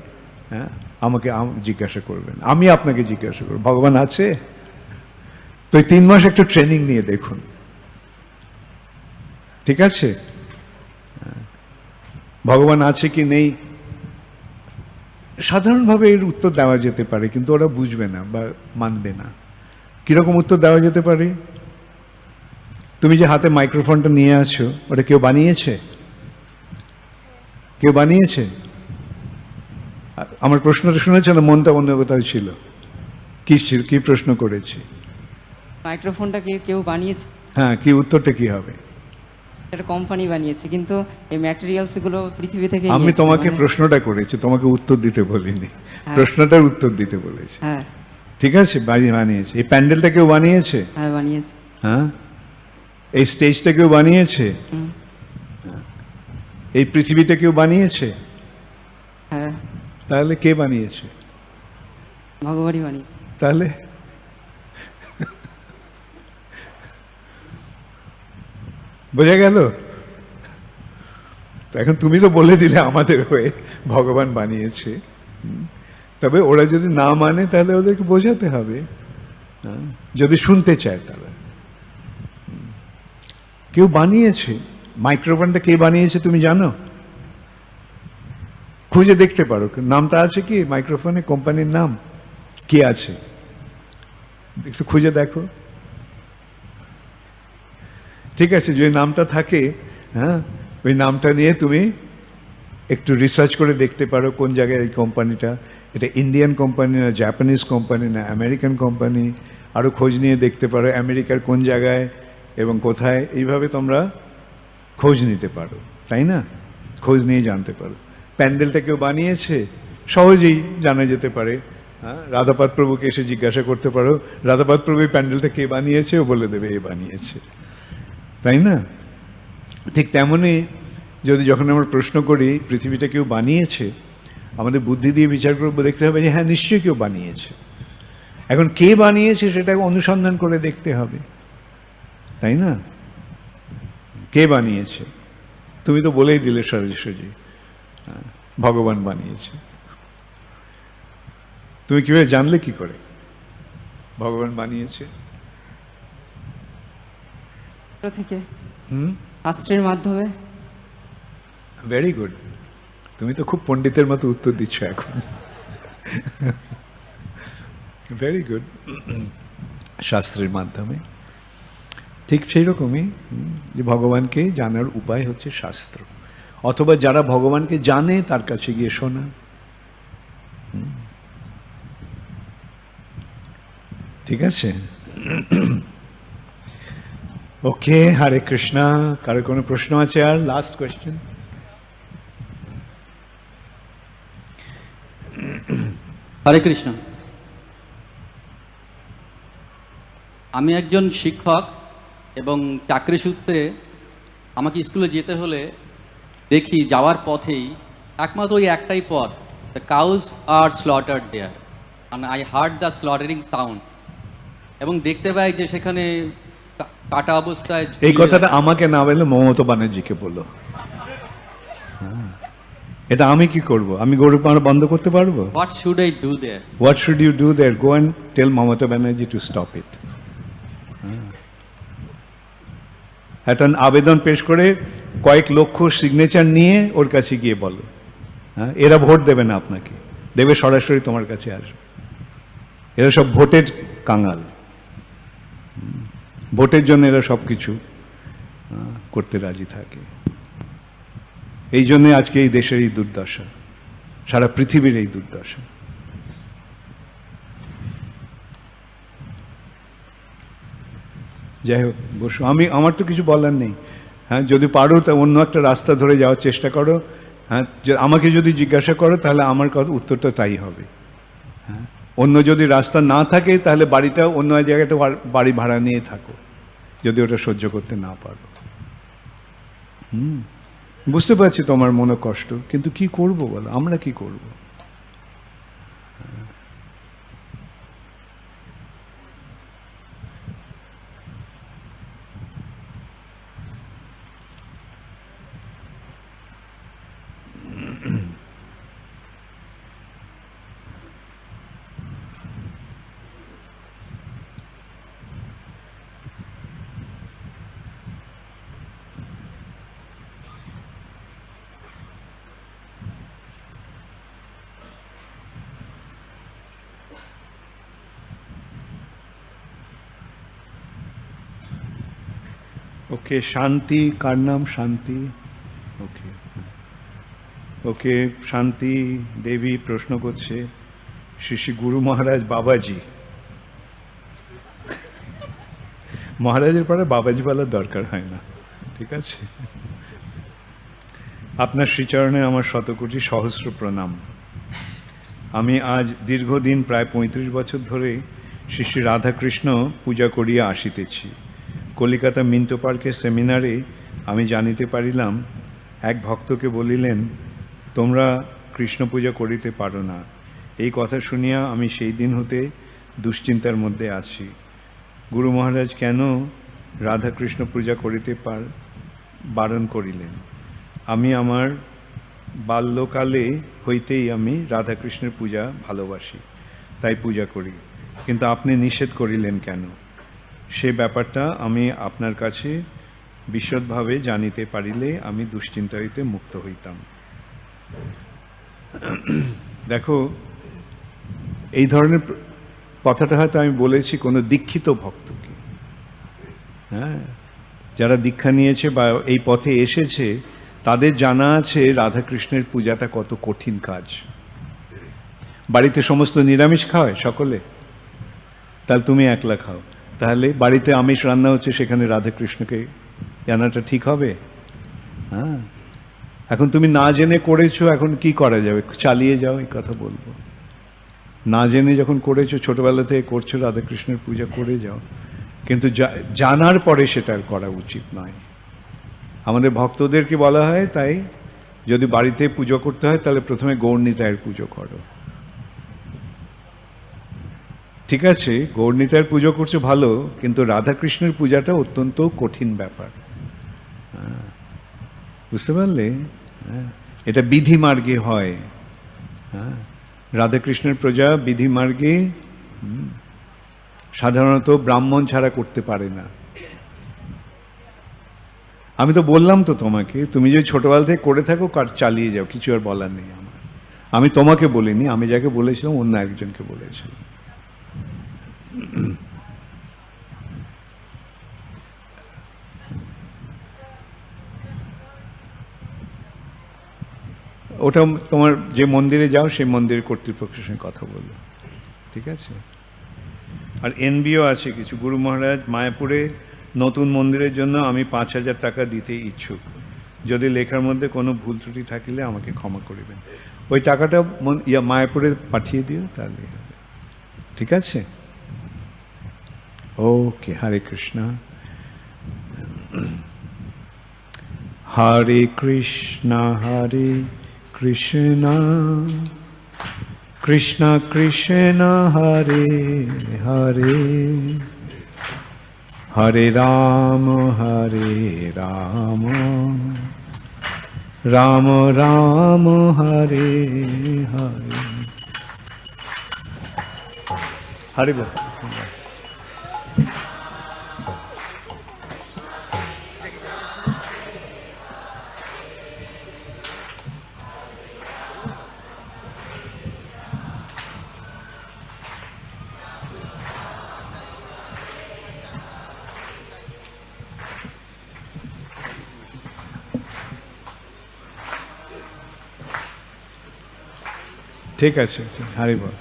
আমাকে জিজ্ঞাসা করবেন, আমি আপনাকে জিজ্ঞাসা করব ভগবান আছে? তো 3 মাস একটু ট্রেনিং নিয়ে দেখুন, ঠিক আছে? ভগবান আছে কি নেই সাধারণভাবে এর উত্তর দেওয়া যেতে পারে, কিন্তু ওরা বুঝবে না বা মানবে না। কিরকম উত্তর দেওয়া যেতে পারে? তুমি যে হাতে মাইক্রোফোনটা নিয়ে আছো, ওটা কেউ বানিয়েছে? কেউ বানিয়েছে? আমার প্রশ্নটা শুনেছে না? মনটা অন্য কোথাও ছিল। কি প্রশ্ন করেছে? মাইক্রোফোনটা কেউ বানিয়েছে? হ্যাঁ, কি উত্তরটা কি হবে? এটা কোম্পানি বানিয়েছে, কিন্তু এই ম্যাটেরিয়ালস গুলো পৃথিবী থেকে আমি নিয়েছে, তোমাকে মানে- প্রশ্নটা করেছি, তোমাকে উত্তর দিতে বলিনি। হ্যাঁ। প্রশ্নটার উত্তর দিতে বলেছি। হ্যাঁ ঠিক আছে, বানিয়েছে। এই প্যান্ডেলটা কেউ বানিয়েছে? হ্যাঁ বানিয়েছে। হ্যাঁ, এই স্টেজটা কেউ বানিয়েছে? হুম। এই পৃথিবীটা কেউ বানিয়েছে? হ্যাঁ, তাহলে কে বানিয়েছে? ভগবানই বানিয়েছে। তাহলে বোঝা গেল? তো এখন তুমি তো বলে দিলে আমাদের হয়ে ভগবান বানিয়েছে। তবে ওরা যদি না মানে তাহলে ওদেরকে বোঝাতে হবে, যদি শুনতে চায় তারা। কেউ বানিয়েছে। মাইক্রোফোনটা কে বানিয়েছে তুমি জানো? খুঁজে দেখতে পারো, নামটা আছে কি মাইক্রোফোনে? কোম্পানির নাম কি আছে? একটু খুঁজে দেখো। ঠিক আছে, যদি নামটা থাকে, হ্যাঁ, ওই নামটা নিয়ে তুমি একটু রিসার্চ করে দেখতে পারো কোন জায়গায় এই কোম্পানিটা, এটা ইন্ডিয়ান কোম্পানি না জাপানিজ কোম্পানি না আমেরিকান কোম্পানি। আরও খোঁজ নিয়ে দেখতে পারো আমেরিকার কোন জায়গায় এবং কোথায়, এইভাবে তোমরা খোঁজ নিতে পারো, তাই না? খোঁজ নিয়ে জানতে পারো। প্যান্ডেলটা কেউ বানিয়েছে? সহজেই জানা যেতে পারে। হ্যাঁ, রাধাপাদ প্রভুকে এসে জিজ্ঞাসা করতে পারো, রাধাপাদ প্রভু এই প্যান্ডেলটা কে বানিয়েছে? ও বলে দেবে এ বানিয়েছে, তাই না? ঠিক তেমনই যদি যখন আমরা প্রশ্ন করি পৃথিবীটা কেউ বানিয়েছে, আমাদের বুদ্ধি দিয়ে বিচার করবো, দেখতে হবে যে হ্যাঁ নিশ্চয়ই কেউ বানিয়েছে। এখন কে বানিয়েছে সেটা অনুসন্ধান করে দেখতে হবে, তাই না? কে বানিয়েছে? তুমি তো বলেই দিলে সরাসরি, ভগবান বানিয়েছে। তুমি কিভাবে জানলে কি করে ভগবান বানিয়েছে? থেকে শাস্ত্রের মাধ্যমে। ভেরি গুড, তুমি তো খুব পণ্ডিতের মতো উত্তর দিচ্ছ এখন। Very good. শাস্ত্রের মাধ্যমে, ঠিক সেই রকমই যে ভগবানকে জানার উপায় হচ্ছে শাস্ত্র, অথবা যারা ভগবানকে জানে তার কাছে গিয়ে শোনা। ঠিক আছে, ওকে। হরে কৃষ্ণা। কারো কোনো প্রশ্ন আছে? আর লাস্ট কোয়েশ্চেন। হরে কৃষ্ণ। আমি একজন শিক্ষক এবং চাকরি সূত্রে আমাকে স্কুলে যেতে হলে দেখি যাওয়ার পথেই একমাত্র ওই একটাই পথ, the cows are slaughtered there, and I heard the slaughtering sound, এবং দেখতে পাই যে সেখানে কাটা অবস্থায় এই কথাটা আমাকে না বলে মমতা ব্যানার্জিকে বলো। হ্যাঁ, এটা আমি কি করব? আমি গরু মারা বন্ধ করতে পারবো? What should I do there? What should you do there? Go and tell Mamata Banerjee to stop it. একটা আবেদন পেশ করে কয়েক লক্ষ সিগনেচার নিয়ে ওর কাছে গিয়ে বলো। হ্যাঁ, এরা ভোট দেবে না আপনাকে, দেবে সরাসরি তোমার কাছে আসবে। এরা সব ভোটের কাঙাল, ভোটের জন্য এরা সব কিছু করতে রাজি থাকে। এই জন্যে আজকে এই দেশের এই দুর্দশা, সারা পৃথিবীর এই দুর্দশা। যাই হোক, বসো। আমার তো কিছু বলার নেই। হ্যাঁ, যদি পারো তা অন্য একটা রাস্তা ধরে যাওয়ার চেষ্টা করো। হ্যাঁ, আমাকে যদি জিজ্ঞাসা করো তাহলে আমার কথা উত্তরটা তাই হবে। হ্যাঁ, অন্য যদি রাস্তা না থাকে তাহলে বাড়িটাও অন্য এক জায়গাটা বাড়ি ভাড়া নিয়ে থাকো, যদি ওটা সহ্য করতে না পারো। বুঝতে পারছি তোমার মনে কষ্ট, কিন্তু কি করব বলো, আমরা কি করব? ওকে, শান্তি, কার নাম? শান্তি। ওকে ওকে, শান্তি দেবী প্রশ্ন করছে, শ্রী শ্রী গুরু মহারাজ বাবাজি, মহারাজের পরে বাবাজি বলার দরকার হয় না, ঠিক আছে? আপনার শ্রীচরণে আমার শতকোটি সহস্র প্রণাম। আমি আজ দীর্ঘদিন প্রায় 35 বছর ধরে শ্রী শ্রী রাধাকৃষ্ণ পূজা করিয়া আসিতেছি। কলিকাতা মিন্টো পার্কের সেমিনারে আমি জানিতে পারিলাম, এক ভক্তকে বলিলেন, তোমরা কৃষ্ণ পূজা করিতে পারো না। এই কথা শুনিয়া আমি সেই দিন হতে দুশ্চিন্তার মধ্যে আছি। গুরু মহারাজ কেন রাধাকৃষ্ণ পূজা করিতে বারণ করিলেন? আমি আমার বাল্যকালে হইতেই আমি রাধাকৃষ্ণের পূজা ভালোবাসি, তাই পূজা করি, কিন্তু আপনি নিষেধ করিলেন কেন? সে ব্যাপারটা আমি আপনার কাছে বিশদভাবে জানিতে পারিলে আমি দুশ্চিন্তা হইতে মুক্ত হইতাম। দেখো, এই ধরনের কথাটা হয়তো আমি বলেছি কোনো দীক্ষিত ভক্তকে। হ্যাঁ, যারা দীক্ষা নিয়েছে বা এই পথে এসেছে তাদের জানা আছে রাধাকৃষ্ণের পূজাটা কত কঠিন কাজ। বাড়িতে সমস্ত নিরামিষ খাওয়ায় সকলে, তাহলে তুমি একলা খাও, তাহলে বাড়িতে আমিষ রান্না হচ্ছে, সেখানে রাধাকৃষ্ণকে জানাটা ঠিক হবে? হ্যাঁ, এখন তুমি না জেনে করেছো, এখন কি করা যাবে? চালিয়ে যাও, এই কথা বলবো। না জেনে যখন করেছো, ছোটবেলা থেকে করছো, রাধাকৃষ্ণের পূজা করে যাও, কিন্তু জানার পরে সেটা আর করা উচিত নয়। আমাদের ভক্তদেরকে বলা হয়, তাই যদি বাড়িতে পুজো করতে হয় তাহলে প্রথমে গৌরনিতায়ের পুজো করো, ঠিক আছে? গৌরনিতায়ের পুজো করছে ভালো, কিন্তু রাধাকৃষ্ণের পূজাটা অত্যন্ত কঠিন ব্যাপার। বুঝতে পারলে? এটা বিধি মার্গে হয়। হ্যাঁ, রাধাকৃষ্ণের পূজা বিধি মার্গে সাধারণত ব্রাহ্মণ ছাড়া করতে পারে না। আমি তো বললাম তো তোমাকে, তুমি যদি ছোটবেলা থেকে করে থাকো, চালিয়ে যাও, কিছু আর বলার নেই আমার। আমি তোমাকে বলিনি, আমি যাকে বলেছিলাম অন্য একজনকে বলেছিলাম। ওটা তোমার যে মন্দিরে যাও সেই মন্দিরের কর্তৃপক্ষের সঙ্গে কথা বলো, ঠিক আছে? আর এনবিও আছে কিছু। গুরু মহারাজ, মায়াপুরে নতুন মন্দিরের জন্য আমি 5,000 টাকা দিতে ইচ্ছুক। যদি লেখার মধ্যে কোনো ভুল ত্রুটি থাকিলে আমাকে ক্ষমা করিবেন। ওই টাকাটা মায়াপুরে পাঠিয়ে দিও, তাহলে হবে, ঠিক আছে? ওকে, হরে Krishna. Hare Krishna, Krishna Krishna, Hare Hare, Hare Rama, Rama Rama, Hare Hare. Hare Bol. ঠিক আছে, হরি বল।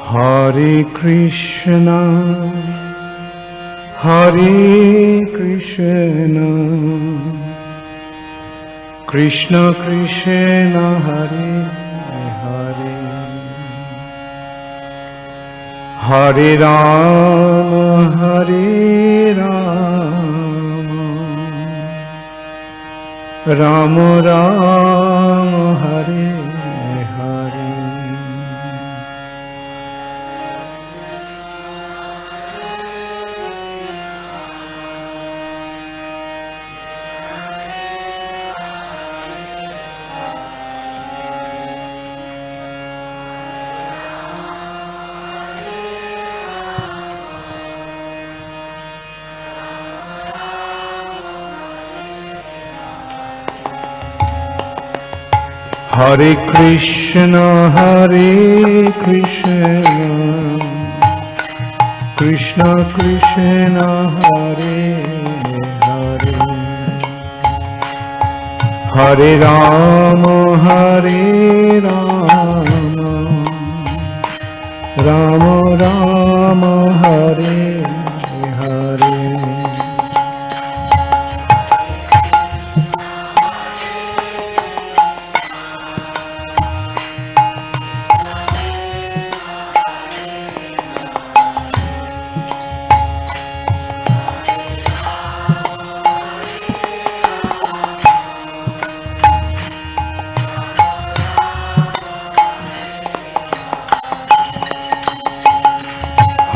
হরে Krishna Hare Krishna, Krishna Krishna, Hare Hare, Hare Rama, Rama Rama, Hare Hare. Hare Krishna, Krishna Krishna, Hare Hare, Hare Rama, Rama Rama, Hare Hare.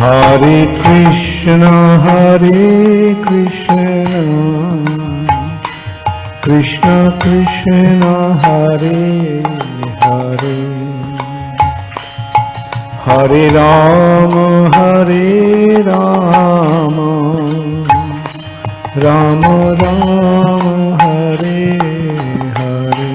Hare Krishna, Krishna Krishna, Hare Hare, Hare Rama, Rama Rama, Hare Hare.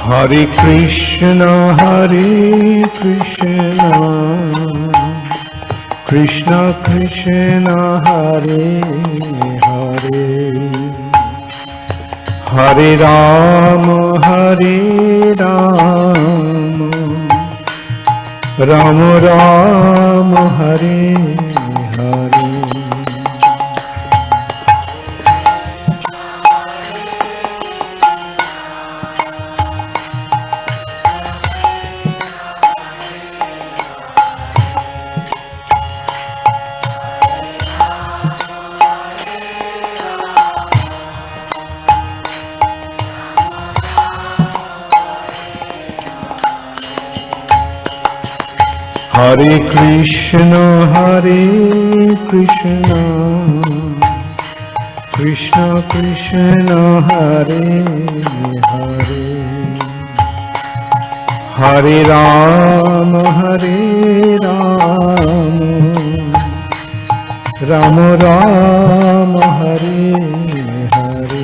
Hare Krishna, Krishna Krishna, Hare Hare, Hare Rama, Rama Rama, Hare Hare. Hare Krishna, Krishna Krishna, Hare Hare, Hare Rama, Rama Rama, Hare Hare.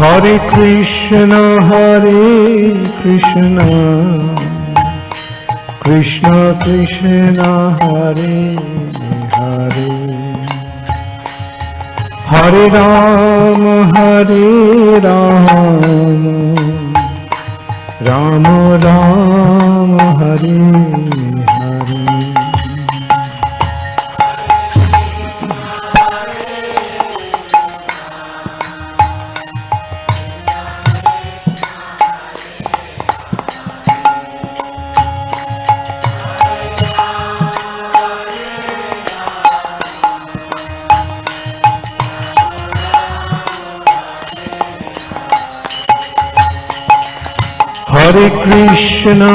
Hare Krishna, Krishna Krishna, Hare Hare, Hare Rama, Rama Rama, Hare Hare. Hare Krishna,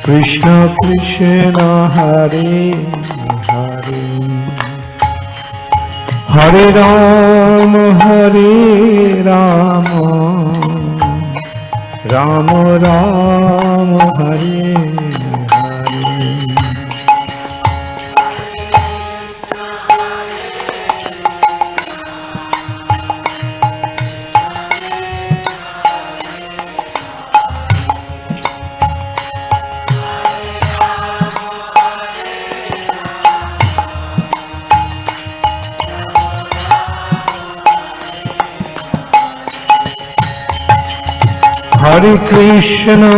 Krishna Krishna, Hare Hare, Hare Rama, Rama Rama, Hare Hare. Hare Krishna,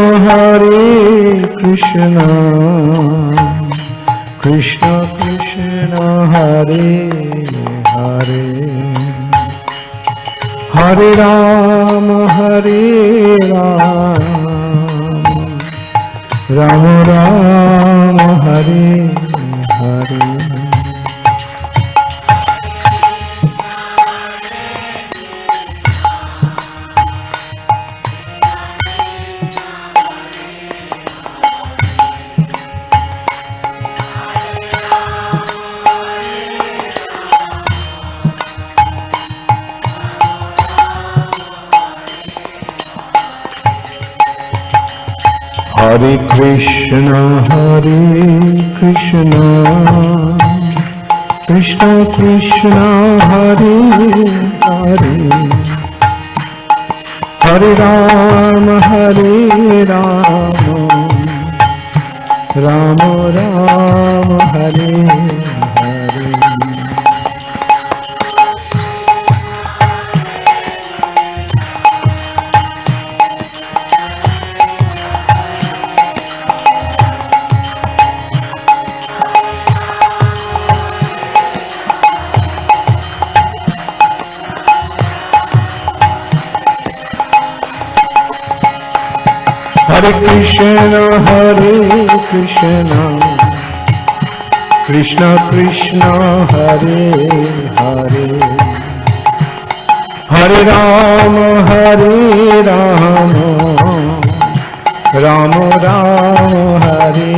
Krishna Krishna, Hare Hare, Hare Rama, Rama Rama, Hare Hare. Hare Krishna, Krishna Krishna, Hare Hare, Hare Rama, Rama Rama, Hare Hare. Hare Krishna, Krishna Krishna, Hare Hare, Hare Rama, Rama Rama, Hare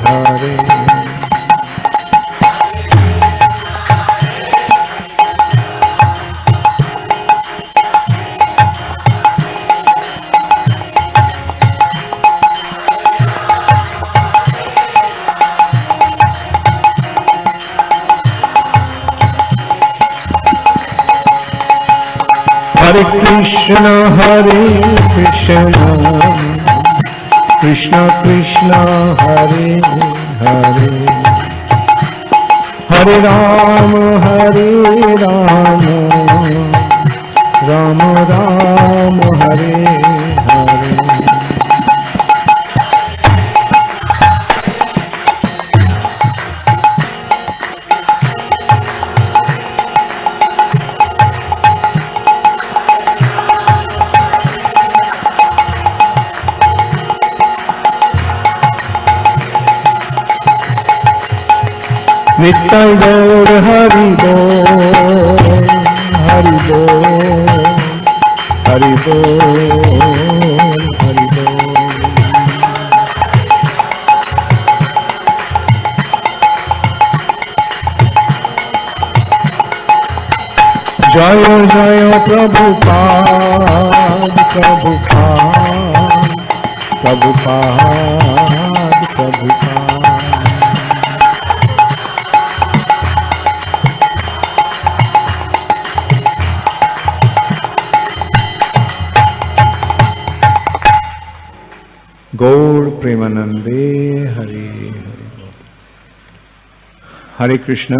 Hare. Hare Krishna, Krishna Krishna, Hare Hare, Hare Rama, Rama Rama, Hare Hare. Nitya Gaur Hari Bol, Hari बोल हरि बोल हरि बोल। जय जय प्रभुपाद प्रभुपाद प्रभुपाद प्रभुपाद। गौर प्रेमानंदे हरे हरे हरे कृष्ण।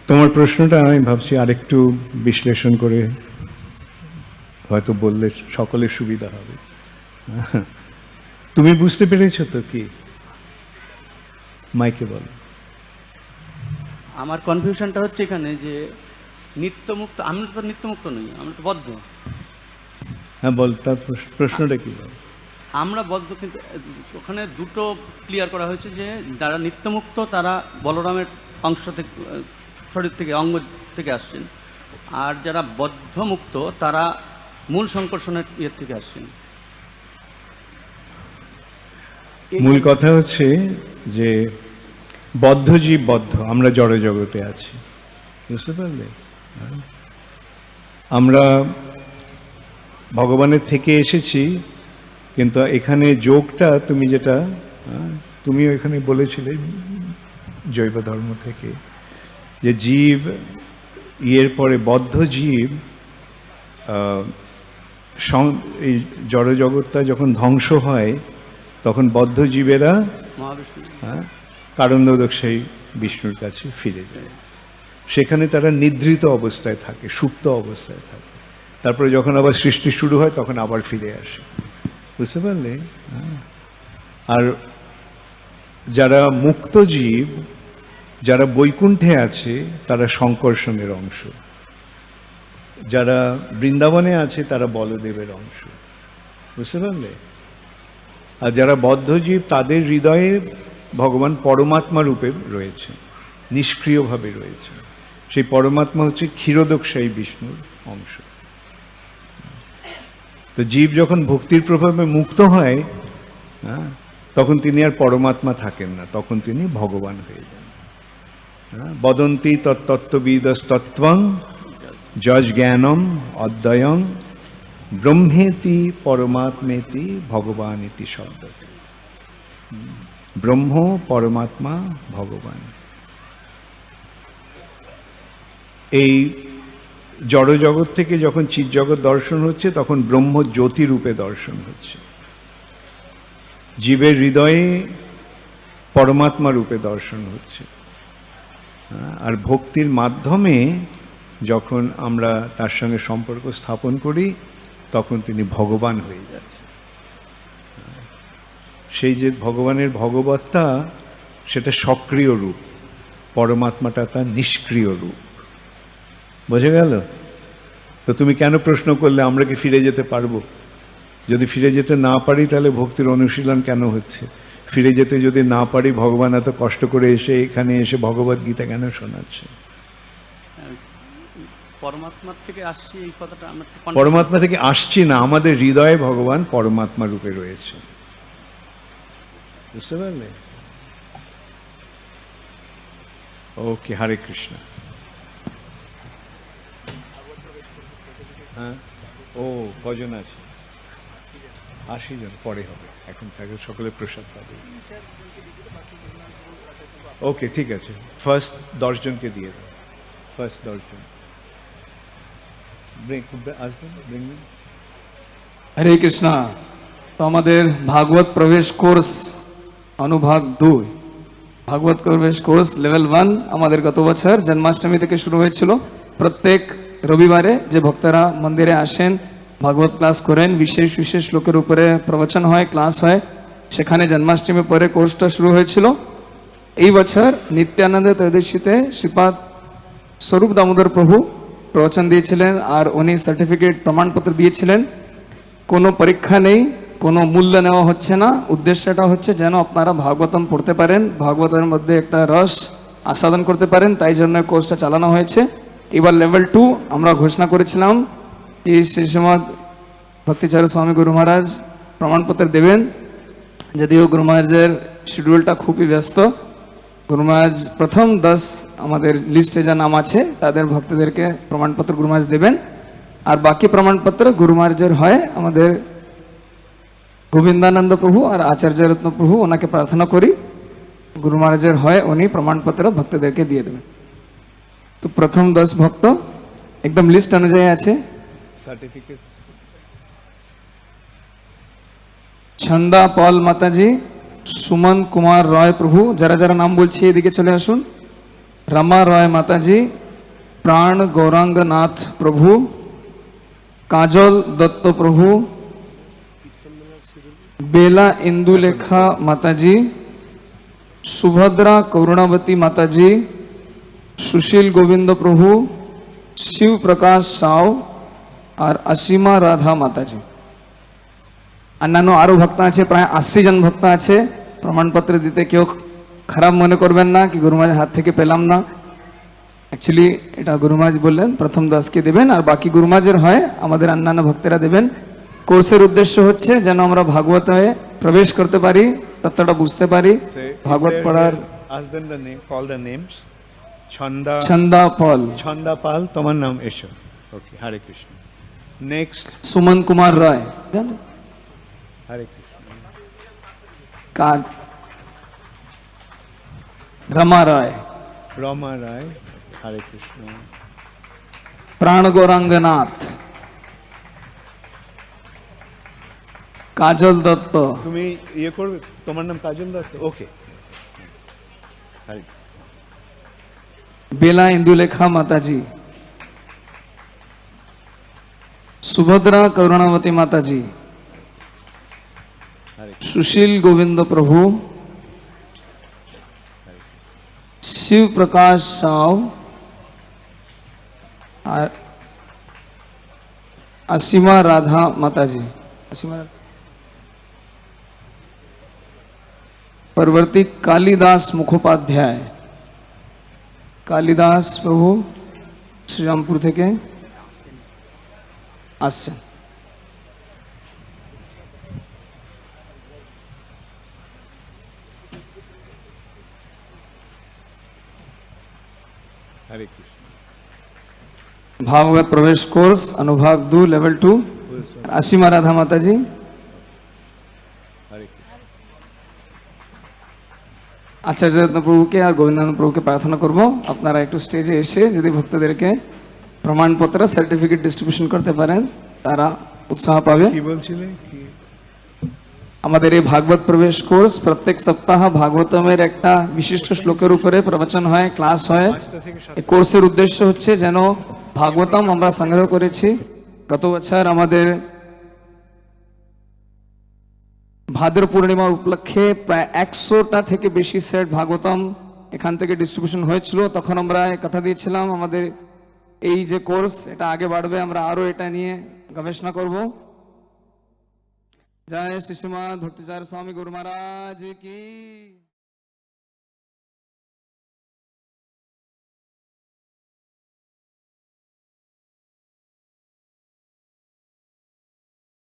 তোমার প্রশ্নটা আমি ভাবছি আরেকটু বিশ্লেষণ করে হয়তো বললে সকলের সুবিধা হবে। তুমি বুঝতে পেরেছো তো কি? মাইকে বলো। আমার কনফিউশনটা হচ্ছে এখানে যে নিত্যমুক্ত, আমরা তো নিত্যমুক্ত নই, আমরা তো বদ্ধ। হ্যাঁ বল, তার প্রশ্নটা কি বল? আমরা বদ্ধ, কিন্তু ওখানে দুটো ক্লিয়ার করা হয়েছে যে যারা নিত্যমুক্ত তারা বলরামের অংশ থেকে, শরীর থেকে, অঙ্গ থেকে আসছেন, আর যারা বদ্ধমুক্ত তারা মূল সংকর্ষণের ইয়ে থেকে আসছেন। মূল কথা হচ্ছে যে বদ্ধ জীব বদ্ধ, আমরা জড় জগতে আছি, বুঝতে পারলে? আমরা ভগবানের থেকে এসেছি, কিন্তু এখানে যোগটা তুমি যেটা তুমিও এখানে বলেছিলে জৈব ধর্ম থেকে, যে জীব ইয়ের পরে বদ্ধ জীব এই জড়জগৎটা যখন ধ্বংস হয় তখন বদ্ধ জীবেরা কারণোদক সেই বিষ্ণুর কাছে ফিরে যায়। সেখানে তারা নিদ্রিত অবস্থায় থাকে, সুপ্ত অবস্থায় থাকে। তারপরে যখন আবার সৃষ্টি শুরু হয় তখন আবার ফিরে আসে, বুঝতে পারলে? আর যারা মুক্ত জীব, যারা বৈকুণ্ঠে আছে, তারা সংকর্ষণের অংশ। যারা বৃন্দাবনে আছে তারা বলদেবের অংশ, বুঝতে পারলে? আর যারা বদ্ধজীব তাদের হৃদয়ে ভগবান পরমাত্মা রূপে রয়েছে, নিষ্ক্রিয়ভাবে রয়েছে। সেই পরমাত্মা হচ্ছে ক্ষীরোদকশায়ী বিষ্ণুর অংশ। তো জীব যখন ভক্তির প্রভাবে মুক্ত হয়, তখন তিনি আর পরমাত্মা থাকেন না, তখন তিনি ভগবান হয়ে যান। বদন্তি তত্ত্ববিদস্তত্ত্বং যজ জ্ঞানম অদ্বয়ং ব্রহ্মেতি পরমাত্মেতি ভগবান ইতি শব্দ। ব্রহ্ম, পরমাত্মা, ভগবান। এই জড়জগৎ থেকে যখন চিৎজগৎ দর্শন হচ্ছে তখন ব্রহ্ম জ্যোতি রূপে দর্শন হচ্ছে। জীবের হৃদয়ে পরমাত্মা রূপে দর্শন হচ্ছে। আর ভক্তির মাধ্যমে যখন আমরা তার সঙ্গে সম্পর্ক স্থাপন করি তখন তিনি ভগবান হয়ে যাচ্ছে। সেই যে ভগবানের ভগবত্তা, সেটা সক্রিয় রূপ, পরমাত্মাটা তার নিষ্ক্রিয় রূপ। বোঝা গেল? তো তুমি কেন প্রশ্ন করলে আমরা কি ফিরে যেতে পারবো? যদি ফিরে যেতে না পারি তাহলে ভক্তির অনুশীলন কেন হচ্ছে? ফিরে যেতে যদি না পারি, ভগবান এত কষ্ট করে এসে এখানে এসে ভগবদ গীতা কেন শোনাচ্ছে? পরমাত্মা থেকে আসছি এই কথাটা আমরা পরমাত্মা থেকে আসছি না, আমাদের হৃদয়ে ভগবান পরমাত্মা রূপে রয়েছে, বুঝতে পারলে? ওকে, হরে কৃষ্ণ। হ্যাঁ, ও কজন আছে? 80 জন। পরে হবে, এখন থাকে সকলে প্রসাদ পাবে। ওকে, ঠিক আছে। ফার্স্ট 10 জনকে দিয়ে দাও, ফার্স্ট 10 জন। হরে কৃষ্ণ। তো আমাদের ভাগবত প্রবেশ কোর্স অনুভাগ 2, ভাগবত প্রবেশ কোর্স লেভেল 1 আমাদের গত বছর জন্মাষ্টমী থেকে শুরু হয়েছিল। প্রত্যেক রবিবারে যে ভক্তরা মন্দিরে আসেন, ভাগবত ক্লাস করেন, বিশেষ বিশেষ লোকের উপরে প্রবচন হয়, ক্লাস হয়, সেখানে জন্মাষ্টমী পরে কোর্সটা শুরু হয়েছিল। এই বছর নিত্যানন্দ ত্রয়োদশীতে শ্রীপাদ স্বরূপ দামোদর প্রভু প্রবচন দিয়েছিলেন, আর উনি সার্টিফিকেট প্রমাণপত্র দিয়েছিলেন। কোনো পরীক্ষা নেই, কোনো মূল্য নেওয়া হচ্ছে না। উদ্দেশ্যটা হচ্ছে যেন আপনারা ভাগবতম পড়তে পারেন, ভাগবতের মধ্যে একটা রস আস্বাদন করতে পারেন, তাই জন্য কোর্সটা চালানো হয়েছে। এবার লেভেল 2 আমরা ঘোষণা করেছিলাম কি শ্রী শ্রীমৎ ভক্তিচারু স্বামী গুরু মহারাজ প্রমাণপত্র দেবেন, যদিও গুরু মহারাজের শিডিউলটা খুবই ব্যস্ত। গুরু মহারাজ প্রথম 10 আমাদের লিস্টে যা নাম আছে তাদের ভক্তদেরকে প্রমাণপত্র গুরু মহারাজ দেবেন, আর বাকি প্রমাণপত্র গুরু মহারাজের হয় আমাদের গোবিন্দানন্দ প্রভু আর আচার্য রত্ন প্রভু, ওনাকে প্রার্থনা করি গুরু মহারাজের হয় উনি প্রমাণপত্র ভক্তদেরকে দিয়ে দেবেন। তো প্রথম 10 ভক্ত একদম লিস্ট অনুযায়ী আছে। সার্টিফিকেট ছন্দা পল মাতাজি, সুমন কুমার রয় প্রভু, যারা যারা নাম বলছি এদিকে চলে আসুন। রমা রয় মাতাজি, প্রাণ গৌরাঙ্গনাথ প্রভু, কাজল দত্ত প্রভু, বেলা ইন্দুলেখা মাতাজি, সুভদ্রা করুণাবতী মাতাজি, সুশীল গোবিন্দ প্রভু, শিব প্রকাশ সাউ আর অসীমা রাধা মাতাজি। অন্যান্য আরো ভক্ত আছে, প্রায় 80 জন ভক্ত আছে। প্রমাণপত্র দিতে কেউ খারাপ মনে করবেন না কি গুরু মহারাজের হাত থেকে পেলাম না, অ্যাকচুয়ালি এটা গুরু মহারাজ বললেন প্রথম 10কে দেবেন আর বাকি গুরু মহারাজের হয় আমাদের অন্যান্য ভক্তেরা দেবেন। কোর্সের উদ্দেশ্য হচ্ছে যেন আমরা ভাগবতে প্রবেশ করতে পারি, তত্ত্বটা বুঝতে পারি, ভাগবত পড়ার। ask them the name, call the names. Chhanda Chhanda পল, ছন্দা পাল, তোমার নাম এসো। ওকে, হরে কৃষ্ণ। নেক্সট সুমন কুমার রায়, হরে কৃষ্ণ। কাজ রমা রায়, রমা রায়, হরে কৃষ্ণ। প্রাণ গৌরাঙ্গনাথ, কাজল দত্ত, তুমি ইয়ে করবে, তোমার নাম কাজল দত্ত, ওকে। হরে বেলা ইন্দুলেখা মাতাজি, সুভদ্রা করুণাবতী মাতাজি, সুশীল গোবিন্দ প্রভু, শিব প্রকাশ সাউ আর অসীমা রাধা মাতাজি। পরবর্তী কালিদাস মুখোপাধ্যায়, কালিদাস প্রভু শ্রীরামপুর থেকে আসছেন। হরে কৃষ্ণ। भागवत प्रवेश कोर्स अनुभाग 2 लेवल 2, असीमा राधा माता जी। হরে কৃষ্ণ। আচার্য রত্ন প্রভুকে আর গোবিন্দানন্দ প্রভুকে প্রার্থনা করব আপনারা একটু স্টেজে এসে যদি ভক্তদেরকে প্রমাণপত্র সার্টিফিকেট ডিস্ট্রিবিউশন করতে পারেন তারা উৎসাহ পাবে। কি বলছিলে কি? আমাদের এই ভাগবত প্রবেশ কোর্স প্রত্যেক সপ্তাহ ভাগবতমের একটা বিশিষ্ট শ্লোকের উপরে প্রবচন হয়, ক্লাস হয়। 5টা থেকে 7টা। এই কোর্সের উদ্দেশ্য হচ্ছে যেন ভাগবতম আমরা সংগ্রহ করেছি গত বছর আমাদের ভাদ্র পূর্ণিমা উপলক্ষে প্রায় 100টা থেকে বেশি সেট ভাগবতম এখান থেকে ডিস্ট্রিবিউশন হয়েছিল। তখন আমরা কথা দিয়েছিলাম আমাদের এই যে কোর্স এটা আগে বাড়বে, আমরা আরো এটা নিয়ে গবেষণা করব। জয় শ্রী শ্রীমৎ ভক্তিচারু স্বামী গুরু মহারাজ কি।